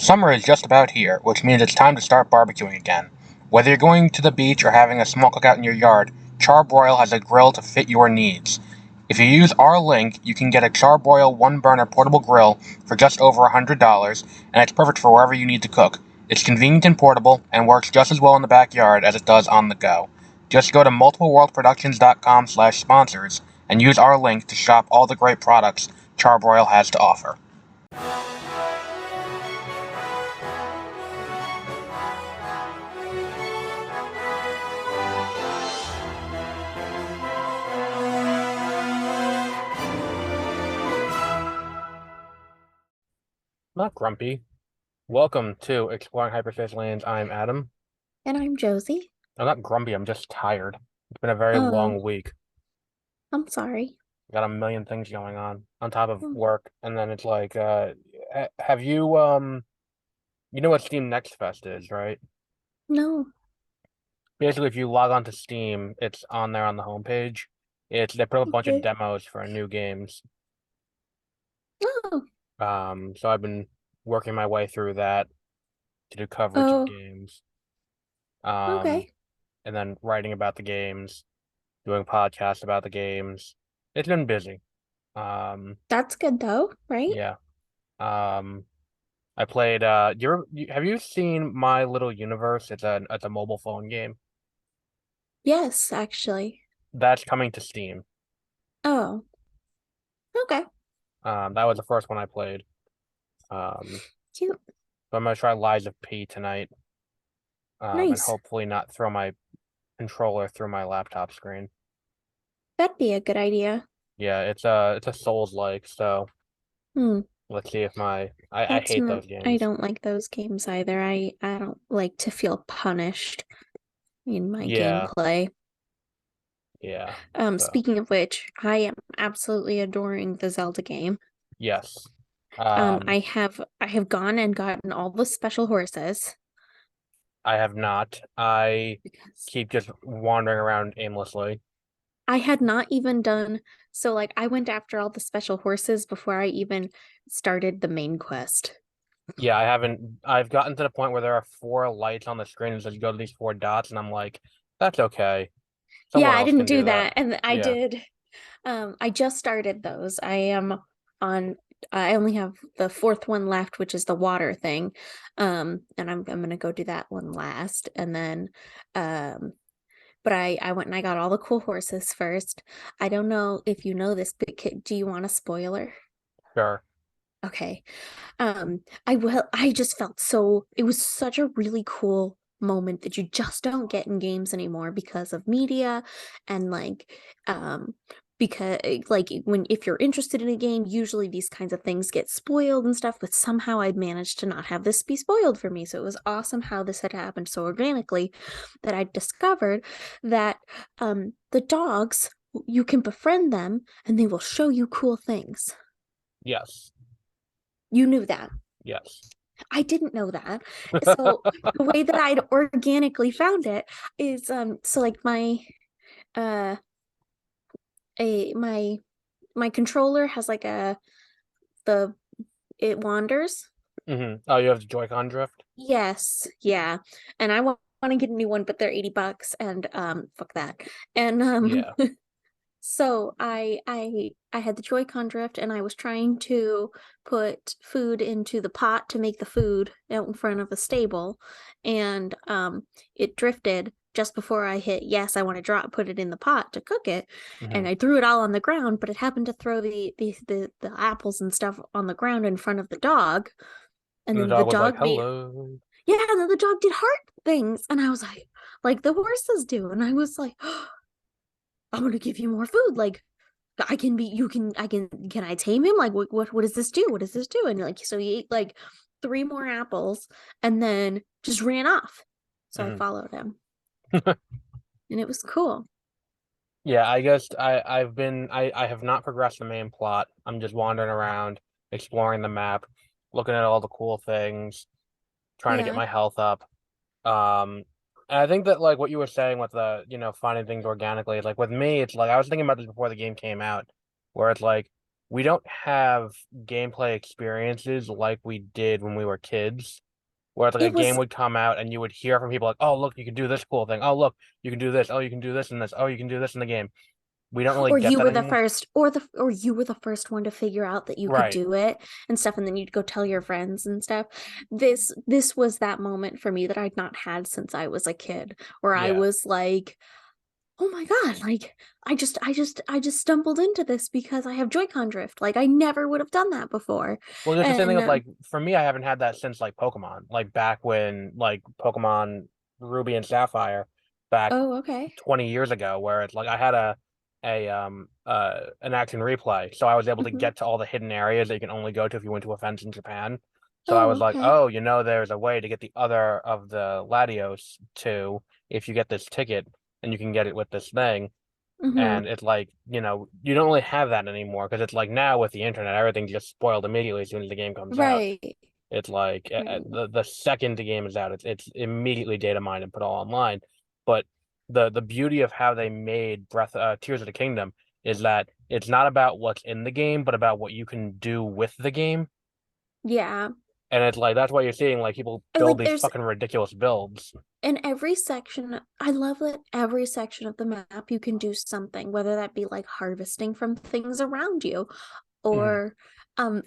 Summer is just about here, which means it's time to start barbecuing again. Whether you're going to the beach or having a small cookout in your yard, Charbroil has a grill to fit your needs. If you use our link, you can get a Charbroil one-burner portable grill for just over $100, and it's perfect for wherever you need to cook. It's convenient and portable, and works just as well in the backyard as it does on the go. Just go to multipleworldproductions.com/sponsors and use our link to shop all the great products Charbroil has to offer. Not grumpy. Welcome to Exploring Hyperspace Lanes. I'm Adam. And I'm Josie. I'm not grumpy, I'm just tired. It's been a very Oh, long week. I'm sorry. Got a million things going on top of Oh, work, and then it's like, have you, you know what Steam Next Fest is, right? no. Basically, if you log on to Steam, it's on there on the homepage. They put up a bunch of Okay. demos for new games. Oh, So I've been working my way through that to do coverage of oh, games. Um, okay. and then writing about the games, doing podcasts about the games. It's been busy. Um, That's good though, right? yeah. Um, I played. Have you seen My Little Universe? It's a mobile phone game Yes, actually. that's coming to Steam. Oh, okay. That was the first one I played. Um, Cute. so I'm gonna try Lies of P tonight. And Nice. hopefully not throw my controller through my laptop screen. That'd be a good idea. Yeah, it's a Souls-like, so Hmm. let's see if I hate those I games. don't like those games either. I don't like to feel punished in my Yeah, gameplay. yeah. So Speaking of which, I am absolutely adoring the Zelda game. yes. Um, I have gone and gotten all the special horses I have not. I because keep just wandering around aimlessly. I had not even done so like I went after all the special horses before I even started the main quest. Yeah, I haven't. I've gotten to the point where there are four lights on the screen and says you go to these four dots, and I'm like, that's okay. Yeah, Someone I else didn't can do do that. that. And I Yeah. did I just started those. I am on I only have the fourth one left, which is the water thing. And I'm gonna go do that one last. And then um but I went and I got all the cool horses first. I don't know if you know this, but do you want a spoiler? Sure. Okay. I just felt so it was such a really cool moment that you just don't get in games anymore because of media and um because like when if you're interested in a game, usually these kinds of things get spoiled and stuff, but somehow I managed to not have this be spoiled for me. So it was awesome how this had happened so organically that I discovered that the dogs you can befriend them and they will show you cool things. Yes. You knew that. Yes. I didn't know that. So the way that I'd organically found it is so like uh a my controller has like a the it wanders. Oh, you have the Joy-Con drift? Yes, yeah. And I want to get a new one, but they're $80 and fuck that. And Yeah. so I had the Joy-Con drift and I was trying to put food into the pot to make the food out in front of the stable and it drifted just before I hit yes, I want to drop put it in the pot to cook it hmm and I threw it all on the ground, but it happened to throw the apples and stuff on the ground in front of the dog and And the then the dog was like, dog made hello. yeah, and then the dog did heart things and I was like the horses do and I was like I'm gonna give you more food. Like I can be you can I tame him? Like what does this do? What does this do? And like so he ate like three more apples and then just ran off. So I hmm followed him and it was cool. Yeah, I guess I have not progressed the main plot. I'm just wandering around, exploring the map, looking at all the cool things, trying to get Yeah. my health up. Um, and I think that like what you were saying with finding things organically, like with me, it's like I was thinking about this before the game came out, where it's like we don't have gameplay experiences like we did when we were kids, where like a It game was, would come out and you would hear from people like, "Oh, look, you can do this cool thing. Oh, look, you can do this. Oh, you can do this and this. Oh, you can do this in the game." We don't really or get you that were the anymore. first, or you were the first one to figure out that you could Right. do it and stuff, and then you'd go tell your friends and stuff. This was that moment for me that I'd not had since I was a kid, where I Yeah. was like, oh my God, like I just stumbled into this because I have Joy-Con drift. Like I never would have done that before. Well, it's the same thing And with like for me, I haven't had that since like Pokemon, like back when like Pokemon Ruby and Sapphire back oh, okay. 20 years ago, where it's like I had a an action replay, so I was able to Hmm. get to all the hidden areas that you can only go to if you went to a fence in Japan. So I Oh, was like, okay. oh, there's a way to get the other of the Latios to if you get this ticket and you can get it with this thing. Hmm. And it's like, you don't really have that anymore because it's like now with the internet, everything's just spoiled immediately as soon as the game comes out. Right. It's like Right. the second the game is out, it's immediately data mined and put all online. But the beauty of how they made Tears of the Kingdom is that it's not about what's in the game, but about what you can do with the game. Yeah. And it's like that's why you're seeing like people I build like these there's fucking ridiculous builds. in every section, I love that every section of the map you can do something, whether that be like harvesting from things around you Mhm. or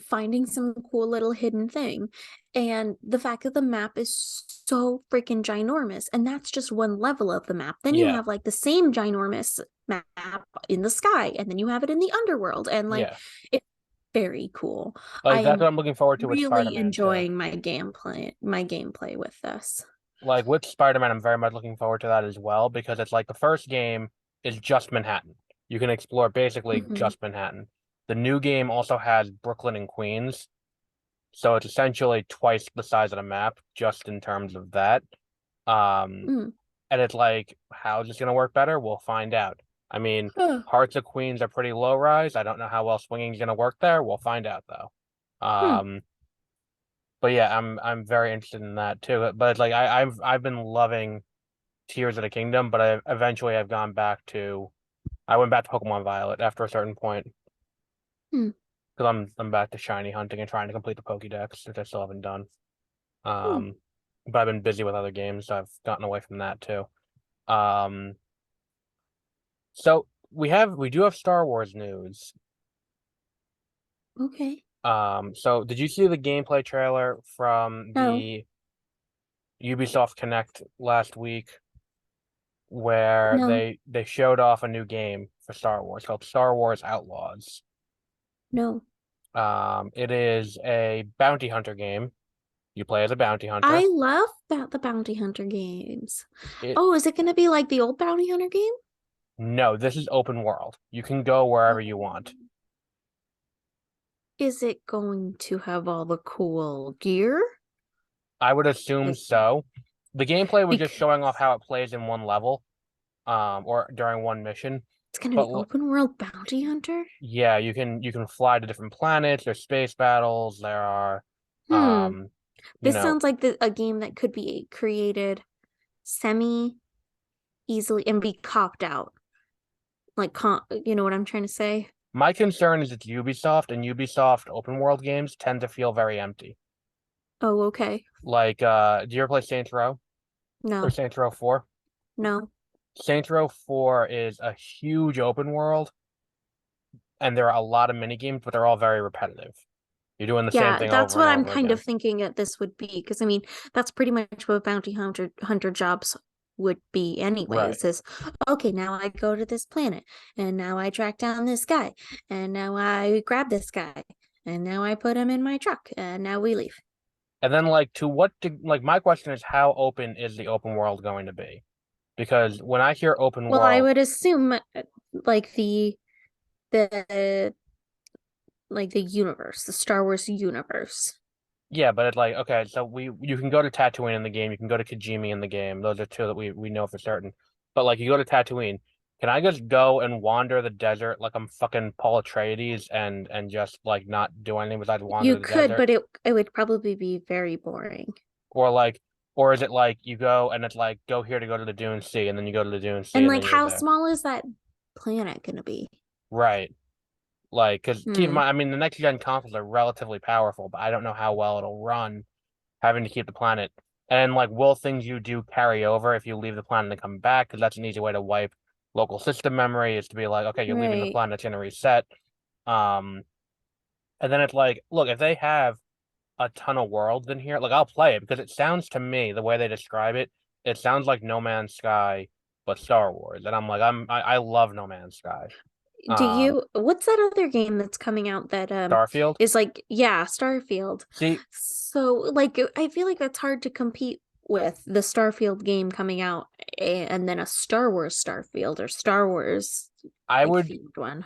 finding some cool little hidden thing. And the fact that the map is so freaking ginormous, and that's just one level of the map. Then you Yeah, have like the same ginormous map in the sky, and then you have it in the underworld, and like yeah. it's very cool. Like I that's what am I'm looking forward to with really Spider-Man too. enjoying my gameplay with this. Like with Spider-Man, I'm very much looking forward to that as well because it's like the first game is just Manhattan. You can explore basically Hmm. just Manhattan. The new game also has Brooklyn and Queens, so it's essentially twice the size of the map just in terms of that. Um, Mm. and it's like, how is this gonna work better? We'll find out. I mean, Huh. parts of Queens are pretty low rise. I don't know how well swinging is gonna work there. We'll find out though. Hmm. Um, but yeah, I'm very interested in that too. But it's like I've been loving Tears of the Kingdom, but I've gone back to I went back to Pokemon Violet after a certain point Hmm. because I'm back to shiny hunting and trying to complete the Pokédex, which I still haven't done. Hmm. Um, but I've been busy with other games, so I've gotten away from that too. Um, so we do have Star Wars news. Okay. So did you see the gameplay trailer from No. the Ubisoft Connect last week where No. they showed off a new game for Star Wars called Star Wars Outlaws? No. It is a bounty hunter game. You play as a bounty hunter. I love that the bounty hunter games. It Oh, is it going to be like the old bounty hunter game? No, this is open world. You can go wherever you want. Um, is it going to have all the cool gear? I would assume Like, so. The gameplay was just because showing off how it plays in one level, or during one mission. it's going to But be open world bounty hunter? yeah, you can fly to different planets. There's space battles. There are, Hmm. um, you This know, sounds like a game that could be created semi easily and be copped out. Like, you know what I'm trying to say? my concern is it's Ubisoft, and Ubisoft open world games tend to feel very empty. Oh, okay. Like, do you ever play Saints Row or No. Saints Row 4? No. Saints Row 4 is a huge open world, and there are a lot of mini games, but they're all very repetitive. You're doing the same Yeah, thing that's over and what I'm over kind of again. thinking that this would be. Because I mean, that's pretty much what bounty hunter jobs would be Right. anyways, is okay, now I go to this planet and now I track down this guy and now I grab this guy and now I put him in my truck and now we leave. And then, like, like, my question is, how open is the open world going to be? Because when I hear open Well, I world, would assume like the like the universe, the Star Wars universe. yeah, but it's like, okay, so you can go to Tatooine in the game, you can go to Kijimi in the game. Those are two that we know for certain. But like, you go to Tatooine, can I just go and wander the desert like I'm fucking Paul Atreides and just like not do anything besides wander You the could, desert? but it would probably be very boring. Or like, or is it like you go and it's like go here to go to the Dune Sea, and then you go to the Dune Sea, And and like then you're how there. small is that planet gonna be? Right. Like, because keep in Hmm. mind, I mean, the next gen consoles are relatively powerful, but I don't know how well it'll run having to keep the planet. And like, will things you do carry over if you leave the planet and come back? Because that's an easy way to wipe local system memory is to be like, okay, you're leaving the Right. planet, it's gonna reset. Um, and then it's like, look, if they have a ton of worlds in here, like I'll play it because it sounds to me the way they describe it, it sounds like No Man's Sky, but Star Wars. And I'm like, I love No Man's Sky. What's that other game that's coming out that Starfield. is like, yeah, Starfield. See, So like I feel like that's hard to compete with the Starfield game coming out and then a Star Wars Starfield or Star Wars I like would themed one.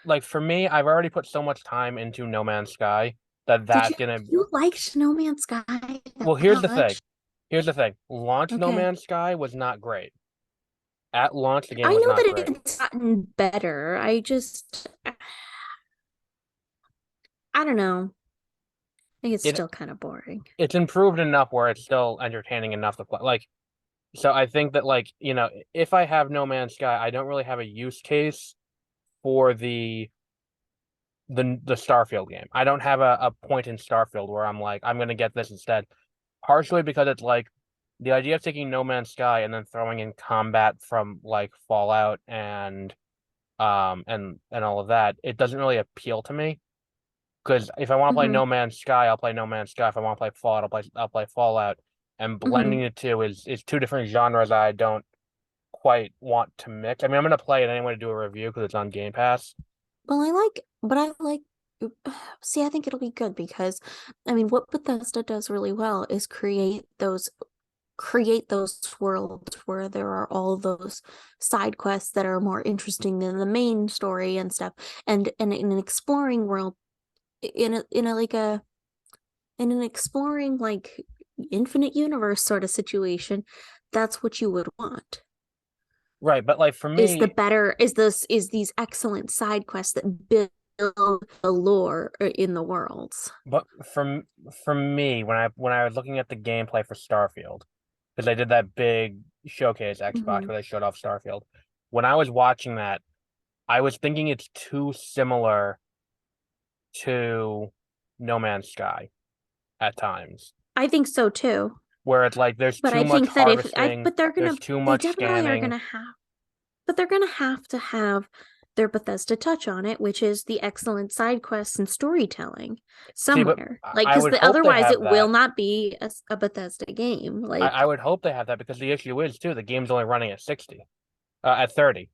like for me, I've already put so much time into No Man's Sky that Did that's you gonna. you liked No Man's Sky that Well, here's the thing. much? Here's the thing. Launch No Okay. Man's Sky was not great. At launch, the game I was know not that great. it's gotten better. I don't know. I think it's It still kind of boring. it's improved enough where it's still entertaining enough to play. Like, so I think that like, if I have No Man's Sky, I don't really have a use case for the Starfield game. I don't have a point in Starfield where I'm like, I'm gonna get this instead. Partially because it's like the idea of taking No Man's Sky and then throwing in combat from like Fallout and all of that, it doesn't really appeal to me. Because if I want to play Hmm. No Man's Sky, I'll play No Man's Sky. If I want to play Fallout, I'll play Fallout. And blending Hmm. the two is two different genres I don't quite want to mix. I mean, I'm gonna play it anyway to do a review because it's on Game Pass. Well, I like, see, I think it'll be good because, I mean, what Bethesda does really well is create those worlds where there are all those side quests that are more interesting than the main story and stuff. And in an exploring world, in a like a in an exploring like infinite universe sort of situation, that's what you would want. Right, but like for me, Is these excellent side quests that build the lore in the worlds. but for me, when I was looking at the gameplay for Starfield, because they did that big showcase Xbox Hmm. where they showed off Starfield. When I was watching that, I was thinking it's too similar to No Man's Sky at times, I think so too. where it's like there's But too I much think that if I harvesting, but they're there's gonna too they much definitely are scanning. gonna have but they're gonna have to have their Bethesda touch on it, which is the excellent side quests and storytelling See, but somewhere. I Like, I because would hope they otherwise have it will that. not be a Bethesda game. I Like would hope they have that because the issue is too, the game's only running at 60, at 30.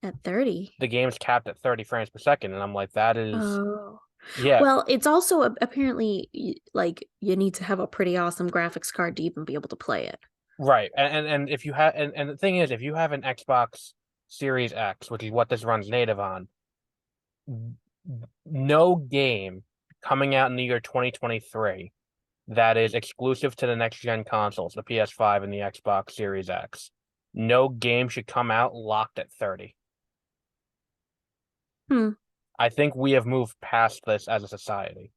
at 30. The game's capped at 30 frames per second, and I'm like, that is, Oh. yeah, Well, it's also apparently like you need to have a pretty awesome graphics card to even be able to play it. right. And if you have, and the thing is, if you have an Xbox Series X, which is what this runs native on, no game coming out in the year 2023 that is exclusive to the next gen consoles, the PS5 and the Xbox Series X. No game should come out locked at 30. Hmm. I think we have moved past this as a society.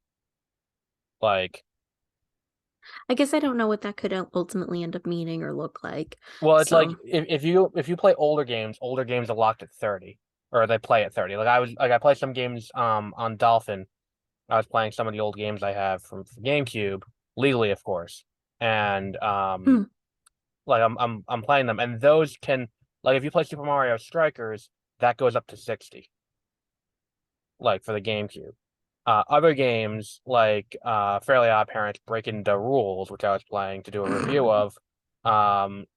Like, I guess I don't know what that could ultimately end up meaning or look like. well, it's like So, if you play older games are locked at 30, or they play at 30. I play some games on Dolphin. I was playing some of the old games I have from GameCube, legally, of course. And hmm. like I'm playing them, and those can, like, if you play Super Mario Strikers, that goes up to 60, like for the GameCube. Other games like Fairly Odd Parents Break Into Rules, which I was playing to do a review of,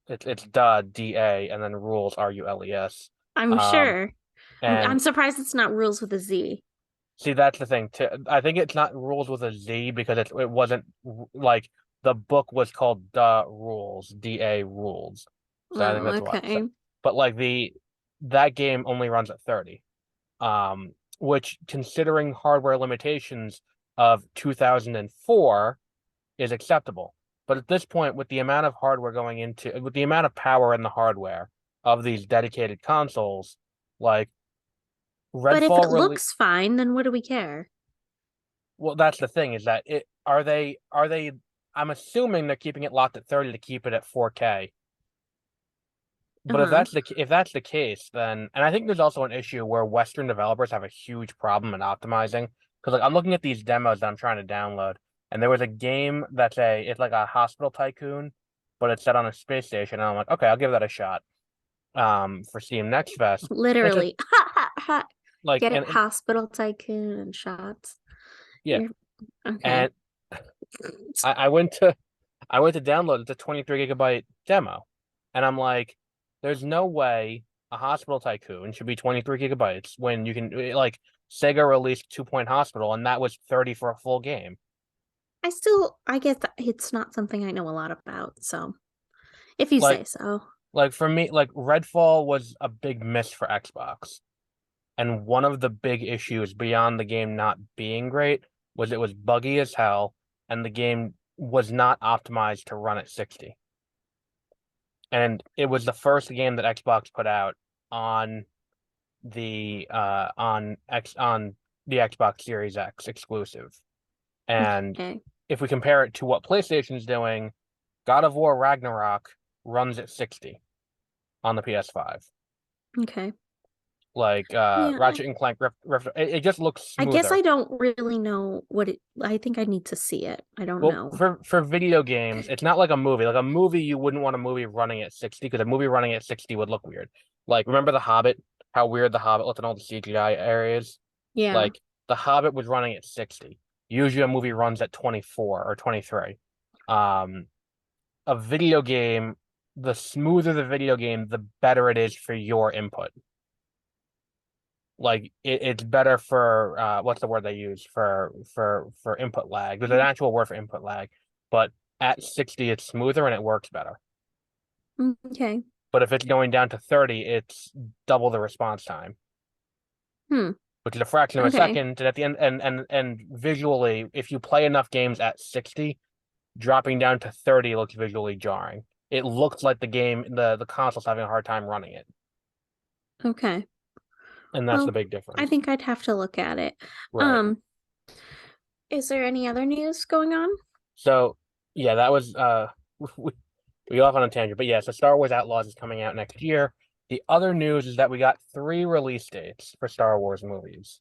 it's DA and then Rules RULES. I'm Um, sure. I'm and surprised it's not rules with a Z. see, that's the thing too. I think it's not Rules with a Z because it wasn't like the book was called The Rules, DA Rules. So I think Oh, that's why. So, okay. but like that game only runs at 30. Which considering hardware limitations of 2004 is acceptable. But at this point, with the amount of hardware with the amount of power in the hardware of these dedicated consoles, like But if it Redfall really, looks fine, then what do we care? well, that's the thing is that are they, I'm assuming they're keeping it locked at 30 to keep it at 4K. But Uh-huh. if that's the case, then and I think there's also an issue where Western developers have a huge problem in optimizing. Because like I'm looking at these demos that I'm trying to download, and there was a game it's like a hospital tycoon, but it's set on a space station, and I'm like, okay, I'll give that a shot. For Steam Next Fest. It's just Literally. Ha ha ha. like Get it? and Hospital tycoon and shots. yeah, You're okay. and I I went to download it's a 23 gigabyte demo, and I'm like, there's no way a hospital tycoon should be 23 gigabytes when you can like Sega released Two Point Hospital, and that was 30 for a full game. I guess that it's not something I know a lot about, so if you Like say so. for me, like Redfall was a big miss for Xbox. And one of the big issues beyond the game not being great was it was buggy as hell, and the game was not optimized to run at 60. And it was the first game that Xbox put out on on the Xbox Series X exclusive. And Okay. if we compare it to what PlayStation's doing, God of War Ragnarok runs at 60 on the PS5. Okay. Like Yeah, Ratchet and Clank it just looks I guess smoother. I don't really know what it I think I need to see it. I don't Well, know. for video games, it's not like a movie. Like a movie, you wouldn't want a movie running at 60 because a movie running at 60 would look weird. Like remember The Hobbit? How weird The Hobbit looked in all the CGI areas? Yeah. Like The Hobbit was running at 60. Usually a movie runs at 24 or 23. Um, a video game, the smoother the video game, the better it is for your input. Like it's better for what's the word they use for input lag? There's an actual word for input lag, but at 60 it's smoother and it works better. Okay. But if it's going down to 30, it's double the response time, Hmm. which is a fraction of a Okay. second. And at the end, and visually, if you play enough games at 60, dropping down to 30 looks visually jarring. It looks like the console's having a hard time running it, Okay. and that's the Well, big I difference. think I'd have to look at it. Right. Um, is there any other news going on? So yeah, that was we, we go off on a tangent, but yeah, so Star Wars Outlaws is coming out next year. The other news is that we got three release dates for Star Wars movies.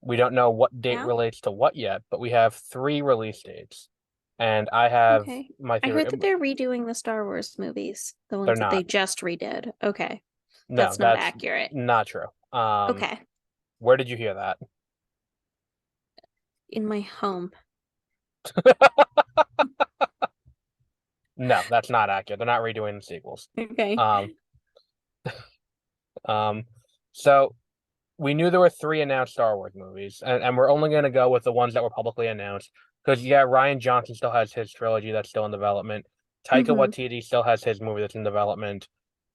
We don't know what date Yeah. relates to what yet, but we have three release dates. And I have Okay. my I theory. heard that they're redoing the Star Wars movies, the They're ones that they not. just redid. Okay. No, That's not that's accurate. not true. Okay. Where did you hear that? In my home. No, that's not accurate. They're not redoing the sequels. Okay. Um, um, so we knew there were three announced Star Wars movies, and we're only going to go with the ones that were publicly announced. Because, yeah, Ryan Johnson still has his trilogy that's still in development. Taika Mm-hmm. Waititi still has his movie that's in development.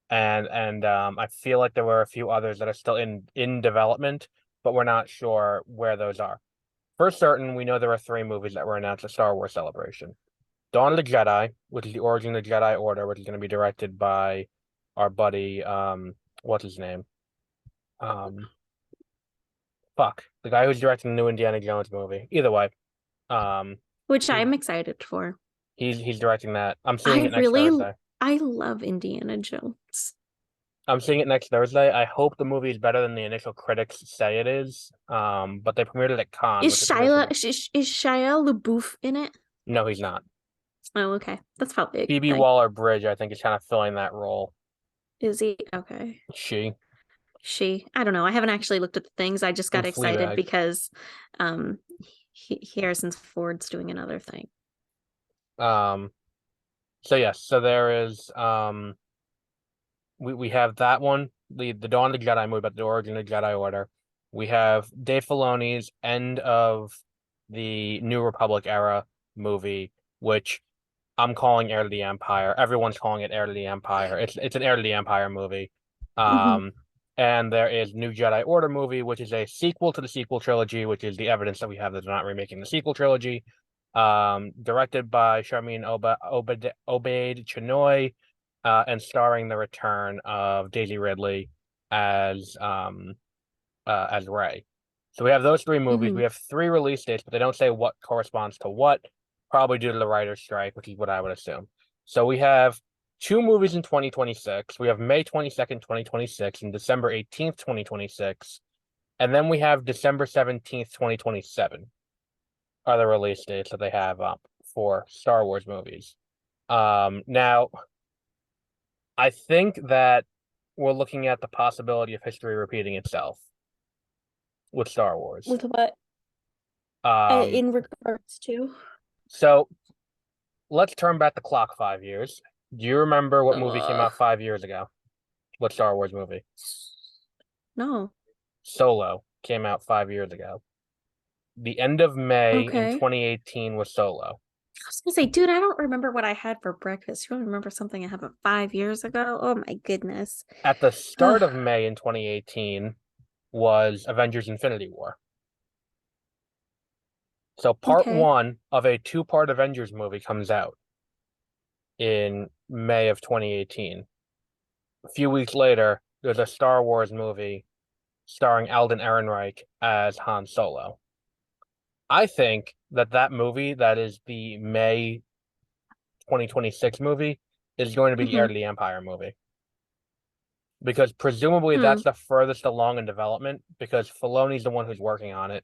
And I feel like there were a few others that are still in development, but we're not sure where those are. For certain, we know there are three movies that were announced at Star Wars Celebration. Dawn of the Jedi, which is the origin of the Jedi Order, which is going to be directed by our buddy, what's his name? Um, the guy who's directing the new Indiana Jones movie. Either way, um, Which he I'm excited for. he's directing that. I'm seeing I it next really Thursday. I love Indiana Jones. I'm seeing it next Thursday. I hope the movie is better than the initial critics say it is. But they premiered it at Cannes, Is which is supposed to be. Shia LaBeouf in it? No, he's not. Oh, okay. That's probably a good Phoebe thing. Waller-Bridge, I think, is kind of filling that role. Is he? Okay. She I don't know. I haven't actually looked at the things. I just from got excited Fleabag. because um Harrison Ford's doing another thing. Um, so yes, so there is we have that one, the Dawn of the Jedi movie about the origin of the Jedi Order. We have Dave Filoni's end of the New Republic era movie, which I'm calling Heir to the Empire. Everyone's calling it Heir to the Empire. It's an Heir to the Empire movie. Hmm. Um, and there is New Jedi Order movie, which is a sequel to the sequel trilogy, which is the evidence that we have that they're not remaking the sequel trilogy. Directed by Charmin Obaid Chinoy, and starring the return of Daisy Ridley as Rey. So we have those three movies. Hmm. We have three release dates, but they don't say what corresponds to what, probably due to the writer's strike, which is what I would assume. So we have two movies in 2026. We have May 22nd, 2026, and December 18th, 2026. And then we have December 17th, 2027 are the release dates that they have up for Star Wars movies. Now, I think that we're looking at the possibility of history repeating itself with Star Wars. With what? Um, In regards to? so let's turn back the clock 5 years. Do you remember what movie came Uh, out 5 years ago? What Star Wars movie? no. Solo came out 5 years ago. The end of May in Okay. 2018 was Solo. I was gonna say, dude, I don't remember what I had for breakfast. You don't remember something I had 5 years ago? Oh my goodness. At the start Ugh. of May in 2018 was Avengers Infinity War. So part Okay. one of a two-part Avengers movie comes out in May of 2018. A few weeks later, there's a Star Wars movie starring Alden Ehrenreich as Han Solo. I think that that movie, that is the May 2026 movie, is going to be the Heir Mm-hmm. to the Empire movie. Because presumably Hmm. that's the furthest along in development, because Filoni's the one who's working on it.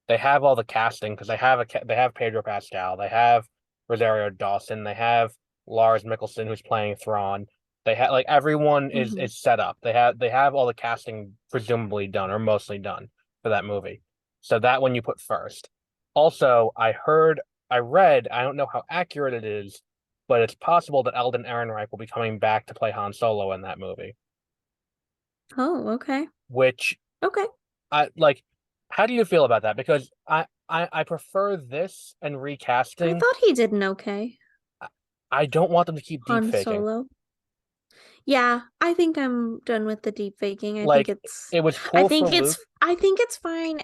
They have all the casting because they have Pedro Pascal, they have Rosario Dawson, they have Lars Mikkelsen who's playing Thrawn. They have like everyone Hmm. is set up. They have all the casting presumably done or mostly done for that movie. So that one you put first. Also, I read, I don't know how accurate it is, but it's possible that Alden Ehrenreich will be coming back to play Han Solo in that movie. Oh, okay. Which Okay. I like. How do you feel about that? Because I prefer this and I recasting. thought he did an okay. I don't want them to keep deep Han faking. Solo. Yeah, I think I'm done with the deep faking. Like it was cool for Luke. I think it's fine.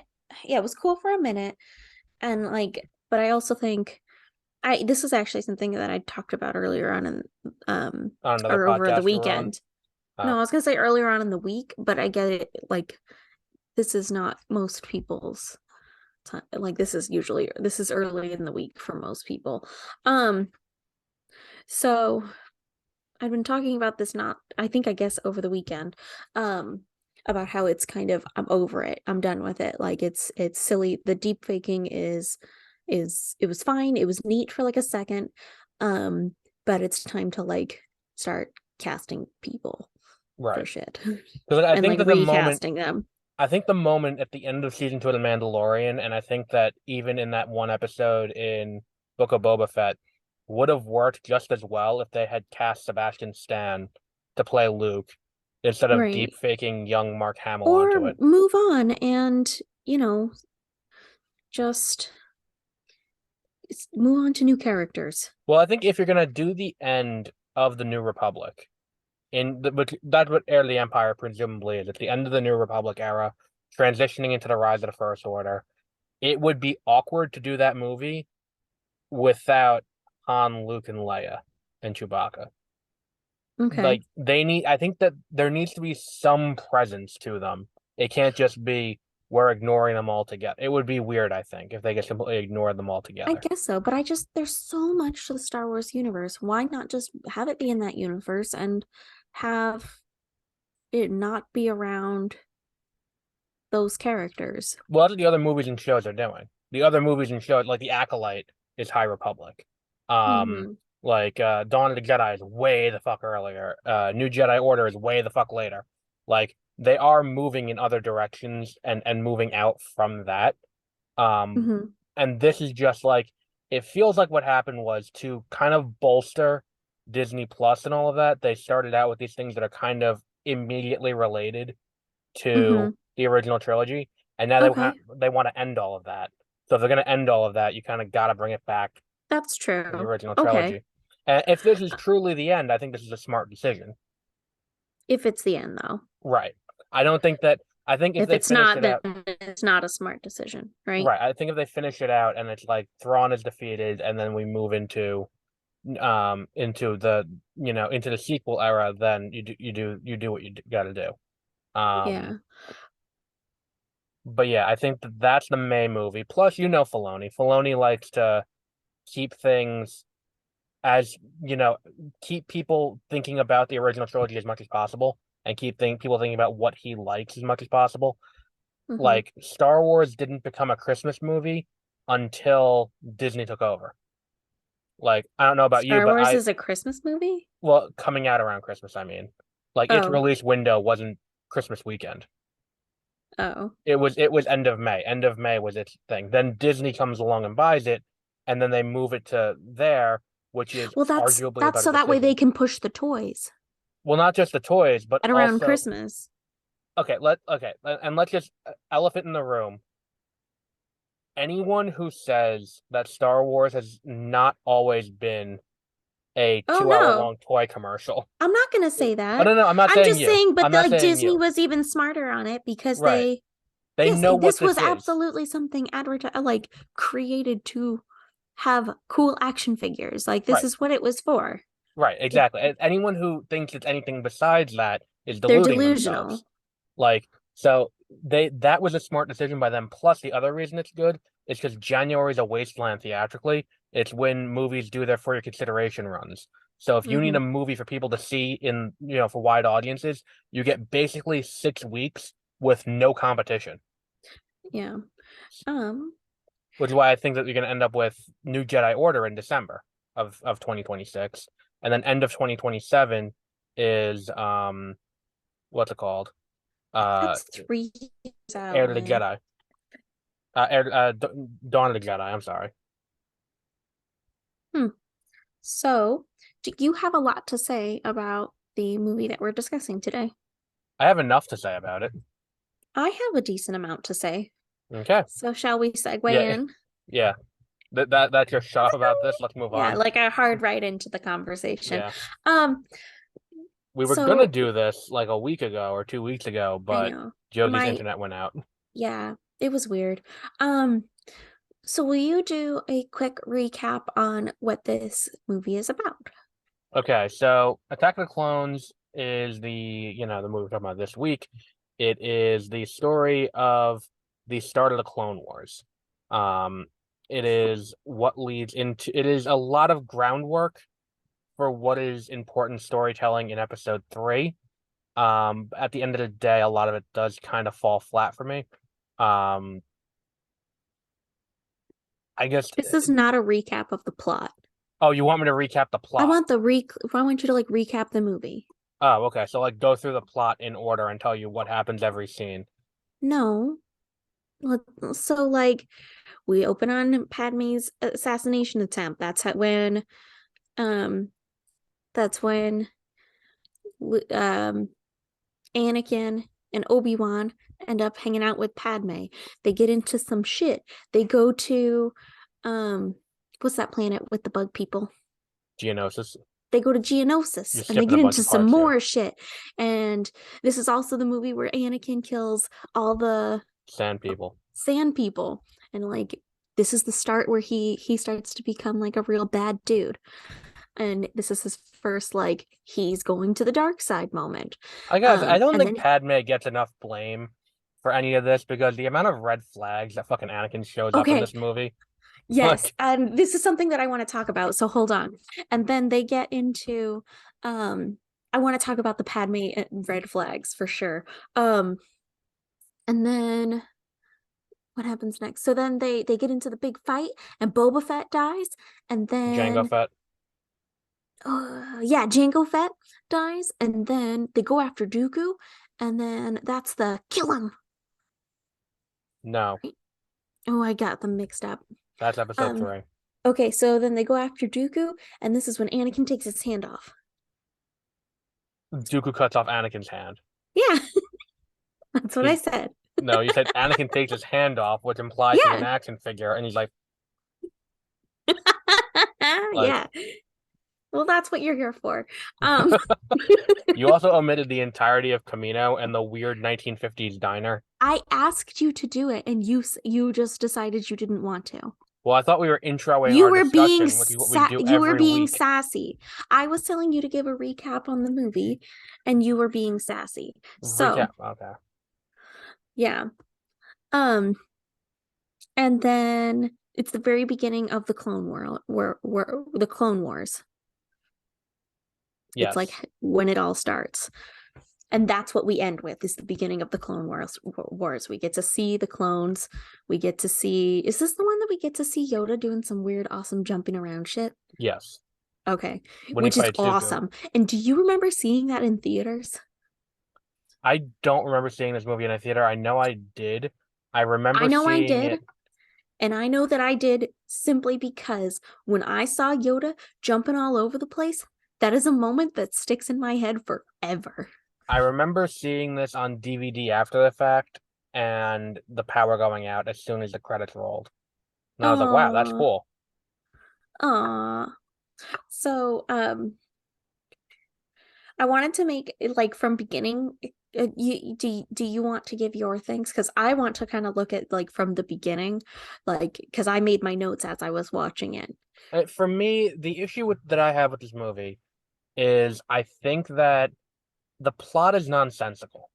Yeah, it was cool for a minute. And like, but I also think I this is actually something that I talked about earlier on in On another or over the podcast you were on. weekend. No, Oh, I was gonna say earlier on in the week, but I get it. Like, this is not most people's time. Like, this is early in the week for most people. Um, so I've been talking about this not I think I guess over the weekend. About how it's kind of I'm over it. I'm done with it. Like it's silly. The deep faking is it was fine. It was neat for like a second. Um, but it's time to like start casting people for right. shit Because I and think like that the moment recasting them. I think the moment at the end of season two of The Mandalorian, and I think that even in that one episode in Book of Boba Fett, would have worked just as well if they had cast Sebastian Stan to play Luke instead of deep Right. faking young Mark Hamill onto Or it. move on and, you know, just move on to new characters. Well, I think if you're gonna do the end of the New Republic, that's what Heir to the Empire presumably is. It's the end of the New Republic era, transitioning into the Rise of the First Order. It would be awkward to do that movie without Han, Luke, and Leia and Chewbacca. Okay. Like I think that there needs to be some presence to them. It can't just be we're ignoring them altogether. It would be weird, I think, if they just completely ignore them I altogether. guess so, but there's so much to the Star Wars universe. Why not just have it be in that universe and have it not be around those characters? Well, that's what the other movies and shows are doing. The other movies and shows, like The Acolyte, is High Republic. Um, Mm-hmm. Dawn of the Jedi is way the fuck earlier. New Jedi Order is way the fuck later. Like they are moving in other directions and moving out from that. Um, Mm-hmm. and this is just like it feels like what happened was to kind of bolster Disney Plus and all of that. They started out with these things that are kind of immediately related Mm-hmm. to the original trilogy, and now Okay. they want to end all of that. So if they're going to end all of that, you kind of got to bring it back That's to the true. original Okay. trilogy. And if this is truly the end, I think this is a smart decision. If it's the end though. Right. I don't think that. I think if If they it's finish not, it then out, it's not a smart decision, right? right. I think if they finish it out and it's like Thrawn is defeated, and then we move into the into the sequel era, then you do what you got to do. Um, Yeah. but yeah, I think that's the May movie. Plus, Filoni. Filoni likes to keep things. as you know, keep people thinking about the original trilogy as much as possible, and people thinking about what he likes as much as possible. Hmm. Like Star Wars didn't become a Christmas movie until Disney took over. Like I don't know about you, Star but Wars is a Christmas movie? well, coming out around Christmas, I mean, like its Oh, release window wasn't Christmas weekend. oh. It was end of May. End of May was its thing. Then Disney comes along and buys it, and then they move it to there, which is Well, arguably a that's better so that way they decision. can push the toys Well, not just the toys, but at around also Christmas. and let's just elephant in the room. Anyone who says that Star Wars has not always been a Oh 2 hour no. long toy commercial. I'm not gonna say Oh that. no, no, I'm not I'm saying just you. saying, but I'm not like saying Disney you. was even smarter on it because Right. They yes, know what this was this is. absolutely something like created to have cool action figures. Like this Right. is what it was for. Right, It, exactly. Anyone who thinks it's anything besides that is they're deluding themselves. delusional. Like, so that was a smart decision by them. Plus, the other reason it's good is because January is a wasteland theatrically. It's when movies do their for your consideration runs. So if you need Hmm. a movie for people to see for wide audiences, you get basically 6 weeks with no competition. Yeah. Um, Which is why I think that you're going to end up with New Jedi Order in December of 2026, and then end of 2027 is what's it called? Uh, that's 3 years Heir out, to the man. Jedi. Dawn of the Jedi. I'm sorry. Hmm. So, do you have a lot to say about the movie that we're discussing today? I have enough to say about it. I have a decent amount to say. Okay. So, shall we segue Yeah, in? yeah. That's your shot about this. Let's move Yeah, on. like a hard right into the conversation. Yeah, Um, we were gonna so do this like a week ago or 2 weeks ago, I but know Josie's my internet went out. yeah, it was weird. Um, so will you do a quick recap on what this movie is about? Okay, so Attack of the Clones is the movie we're talking about this week. It is the story of the start of the Clone Wars. Um, it is what leads into it is a lot of groundwork for what is important storytelling in episode 3. At the end of the day, a lot of it does kind of fall flat for me. Um, I guess. This is not a recap of the plot. Oh, you want me to recap the plot? I want you to like recap the movie. Oh, okay. So like go through the plot in order and tell you what happens every scene. No. So like we open on Padme's assassination attempt. Um that's when um Anakin and Obi-Wan end up hanging out with Padme. They get into some shit. They go to um what's that planet with the bug people? Geonosis. They go to Geonosis You're and they skipping get a bunch into of some parts here. more shit. And this is also the movie where Anakin kills all the Sand people. sand people. And like this is the start where he starts to become like a real bad dude. And this is his first like he's going to the dark side moment. I don't And think then Padme gets enough blame for any of this because the amount of red flags that fucking Anakin shows up in okay, this movie, yes, like and this is something that I want to talk about. So hold on. And then they get into I want to talk about the Padme red flags for sure. Um and then what happens next? So then they get into the big fight and Boba Fett dies and Jango then Fett. yeah, Jango Fett dies and then they go after Dooku and then that's the kill him. No, Oh, I got them mixed up. that's episode Um 3. okay, so then they go after Dooku and this is when Anakin takes his hand off. Dooku cuts off Anakin's hand. Yeah, that's what I He's said. No, you said Anakin takes his hand off, which implies he's an Yeah. action figure, and he's like, like Yeah. Well, that's what you're here for. Um you also omitted the entirety of Camino and the weird 1950s diner. I asked you to do it and you just decided you didn't want to. Well, I thought we were introing our discussion, which is what we do You were every being week. sassy. I was telling you to give a recap on the movie and you were being sassy. So, Recap. Okay. yeah. Um and then it's the very beginning of the Clone War, where the Clone Wars. It's like Yes. when it all starts. And that's what we end with is the beginning of the Clone Wars. We get to see the clones. We get to see, is this the one that we get to see Yoda doing some weird, awesome jumping around shit? Yes. Okay, When he which is fights Dooku. awesome. And do you remember seeing that in theaters? I don't remember seeing this movie in a theater. I know I did. I I remember know I seeing did. it. And I know that I did simply because when I saw Yoda jumping all over the place, that is a moment that sticks in my head forever. I remember seeing this on DVD after the fact and the power going out as soon as the credits rolled. And I was like, wow, that's Aw, cool. aw. So, I wanted to make it like from beginning. Do you want to give your things? Because I want to kind of look at like from the beginning, like because I made my notes as I was watching it. For me, the issue that I have with this movie is I think that the plot is nonsensical.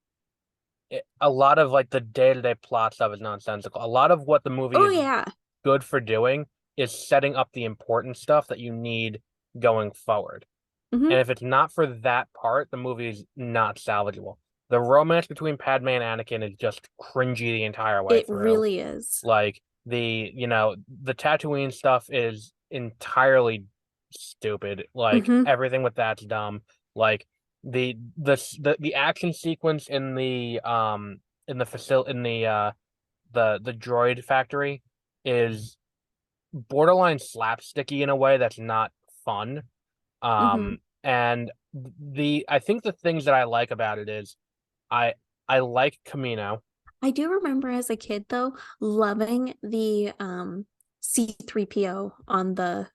A lot of like the day-to-day plot stuff is nonsensical. A lot of what the movie Oh is yeah. good for doing is setting up the important stuff that you need going forward. Hmm. And if it's not for that part, the movie is not salvageable. The romance between Padme and Anakin is just cringy the entire way It through. really is. Like the Tatooine stuff is entirely stupid. Like Hmm. everything with that's dumb. Like the action sequence in the facility in the droid factory is borderline slapsticky in a way that's not fun. Hmm. And the I think the things that I like about it is I I like Camino. I do remember as a kid though loving the C3PO on the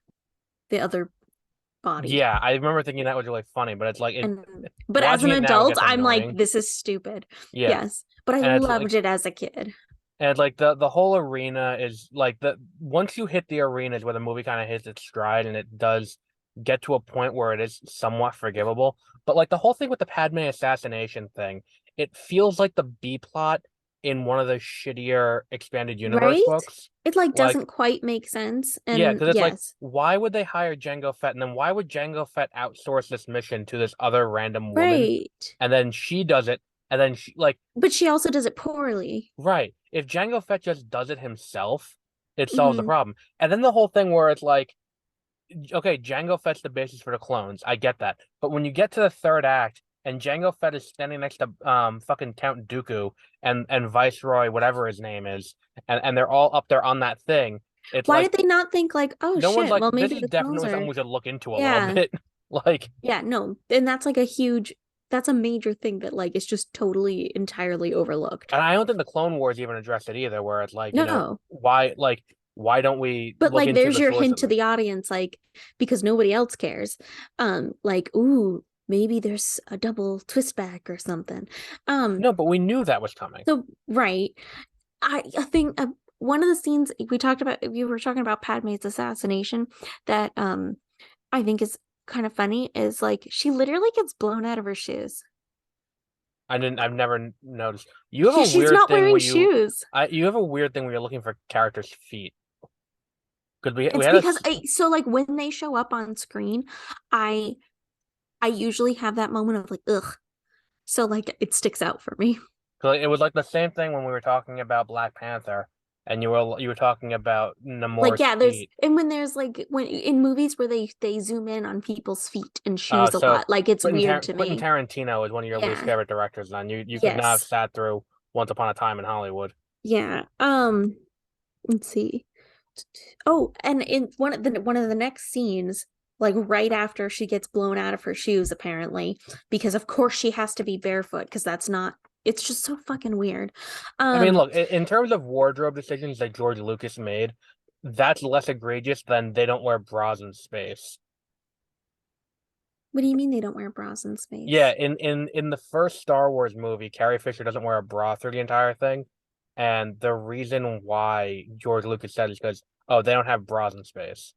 other body. Yeah, I remember thinking that was really funny, but it's like it And but as watching an it now adult, gets I'm like, annoying. this is stupid. Yeah. Yes. But I And it's loved like it as a kid. and like the whole arena is like the once you hit the arena is where the movie kind of hits its stride and it does get to a point where it is somewhat forgivable. But like the whole thing with the Padme assassination thing, it feels like the B plot in one of the shittier expanded universe Right? books. It like Like doesn't quite make sense. yeah, And because it's like, yes. why would they hire Jango Fett? And then why would Jango Fett outsource this mission to this other random woman? Right. And then she does it. And then she, like, But she also does it poorly. right. If Jango Fett just does it himself, it solves the Hmm. problem. And then the whole thing where it's like, okay, Jango Fett's the basis for the clones. I get that. But when you get to the third act and Jango Fett is standing next to fucking Count Dooku and Viceroy, whatever his name is, and they're all up there on that thing, it's Why like did they not think like, oh no one's shit, like, well this maybe is the clones definitely something are we should look into a little yeah. bit. Like, Yeah, no. And that's like a huge that's a major thing that like is just totally entirely overlooked. and I don't think the Clone Wars even addressed it either, where it's like, No. why don't we But look like into there's the your source hint of to this? the audience, like, because nobody else cares. Like, ooh, maybe there's a double twist back or something. Um, No, but we knew that was coming. so right. I think one of the scenes we talked about, we were talking about Padme's assassination, that I think is kind of funny is like she literally gets blown out of her shoes. I've never noticed. You have Yeah, a she's weird not thing wearing where shoes. you have a weird thing where you're looking for characters' feet. Because we It's had a, because so like when they show up on screen, I I usually have that moment of like, ugh. So like it sticks out for me. cause it was like the same thing when we were talking about Black Panther, and you were talking about Like Namor's yeah, there's feet. and when there's like when in movies where they zoom in on people's feet and shoes a So lot, like it's weird to Quentin me. Tarantino is one of your least Yeah. favorite directors. Then you could not have Yes. sat through Once Upon a Time in Hollywood. Yeah. Let's see. Oh, and in one of the next scenes, like right after she gets blown out of her shoes, apparently, because of course she has to be barefoot because that's not. It's just so fucking weird. I mean, Um, look, in terms of wardrobe decisions that George Lucas made, that's less egregious than they don't wear bras in space. what do you mean they don't wear bras in Yeah, space? in the first Star Wars movie, Carrie Fisher doesn't wear a bra through the entire thing, and the reason why George Lucas said is because oh, they don't have bras in space,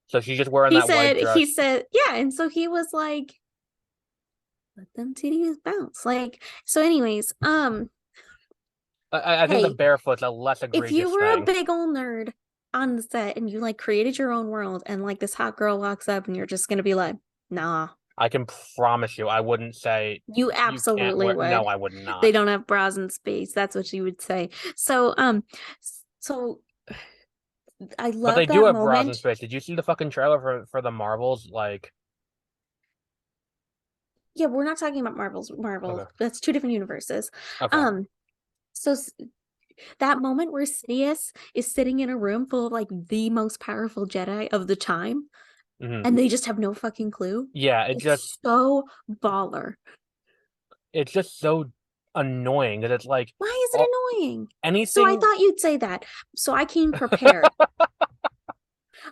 so she's just wearing He that white said, he dress. said, yeah, and so he was like, let them titties bounce. Like, so anyways, I think the hey, barefoot's a less if you egregious were a thing. big ol' nerd on the set and you like created your own world and like this hot girl walks up and you're just gonna be like, nah. I can promise you, I wouldn't say You you can't absolutely wear. No, would. I would They not. don't have bras in space. That's what you would say. So, so I But they love do that have bras in moment. space. Did you see the fucking trailer for the Marvels? Like, Yeah, we're not talking about Marvel. okay, That's two different universes. okay. Um, so that moment where Sidious is sitting in a room full of like the most powerful Jedi of the time, Hmm. and they just have no fucking clue. Yeah, It's so baller. it's just so annoying that it's like Why is all, it annoying? So I anything. thought you'd say that. So I came prepared.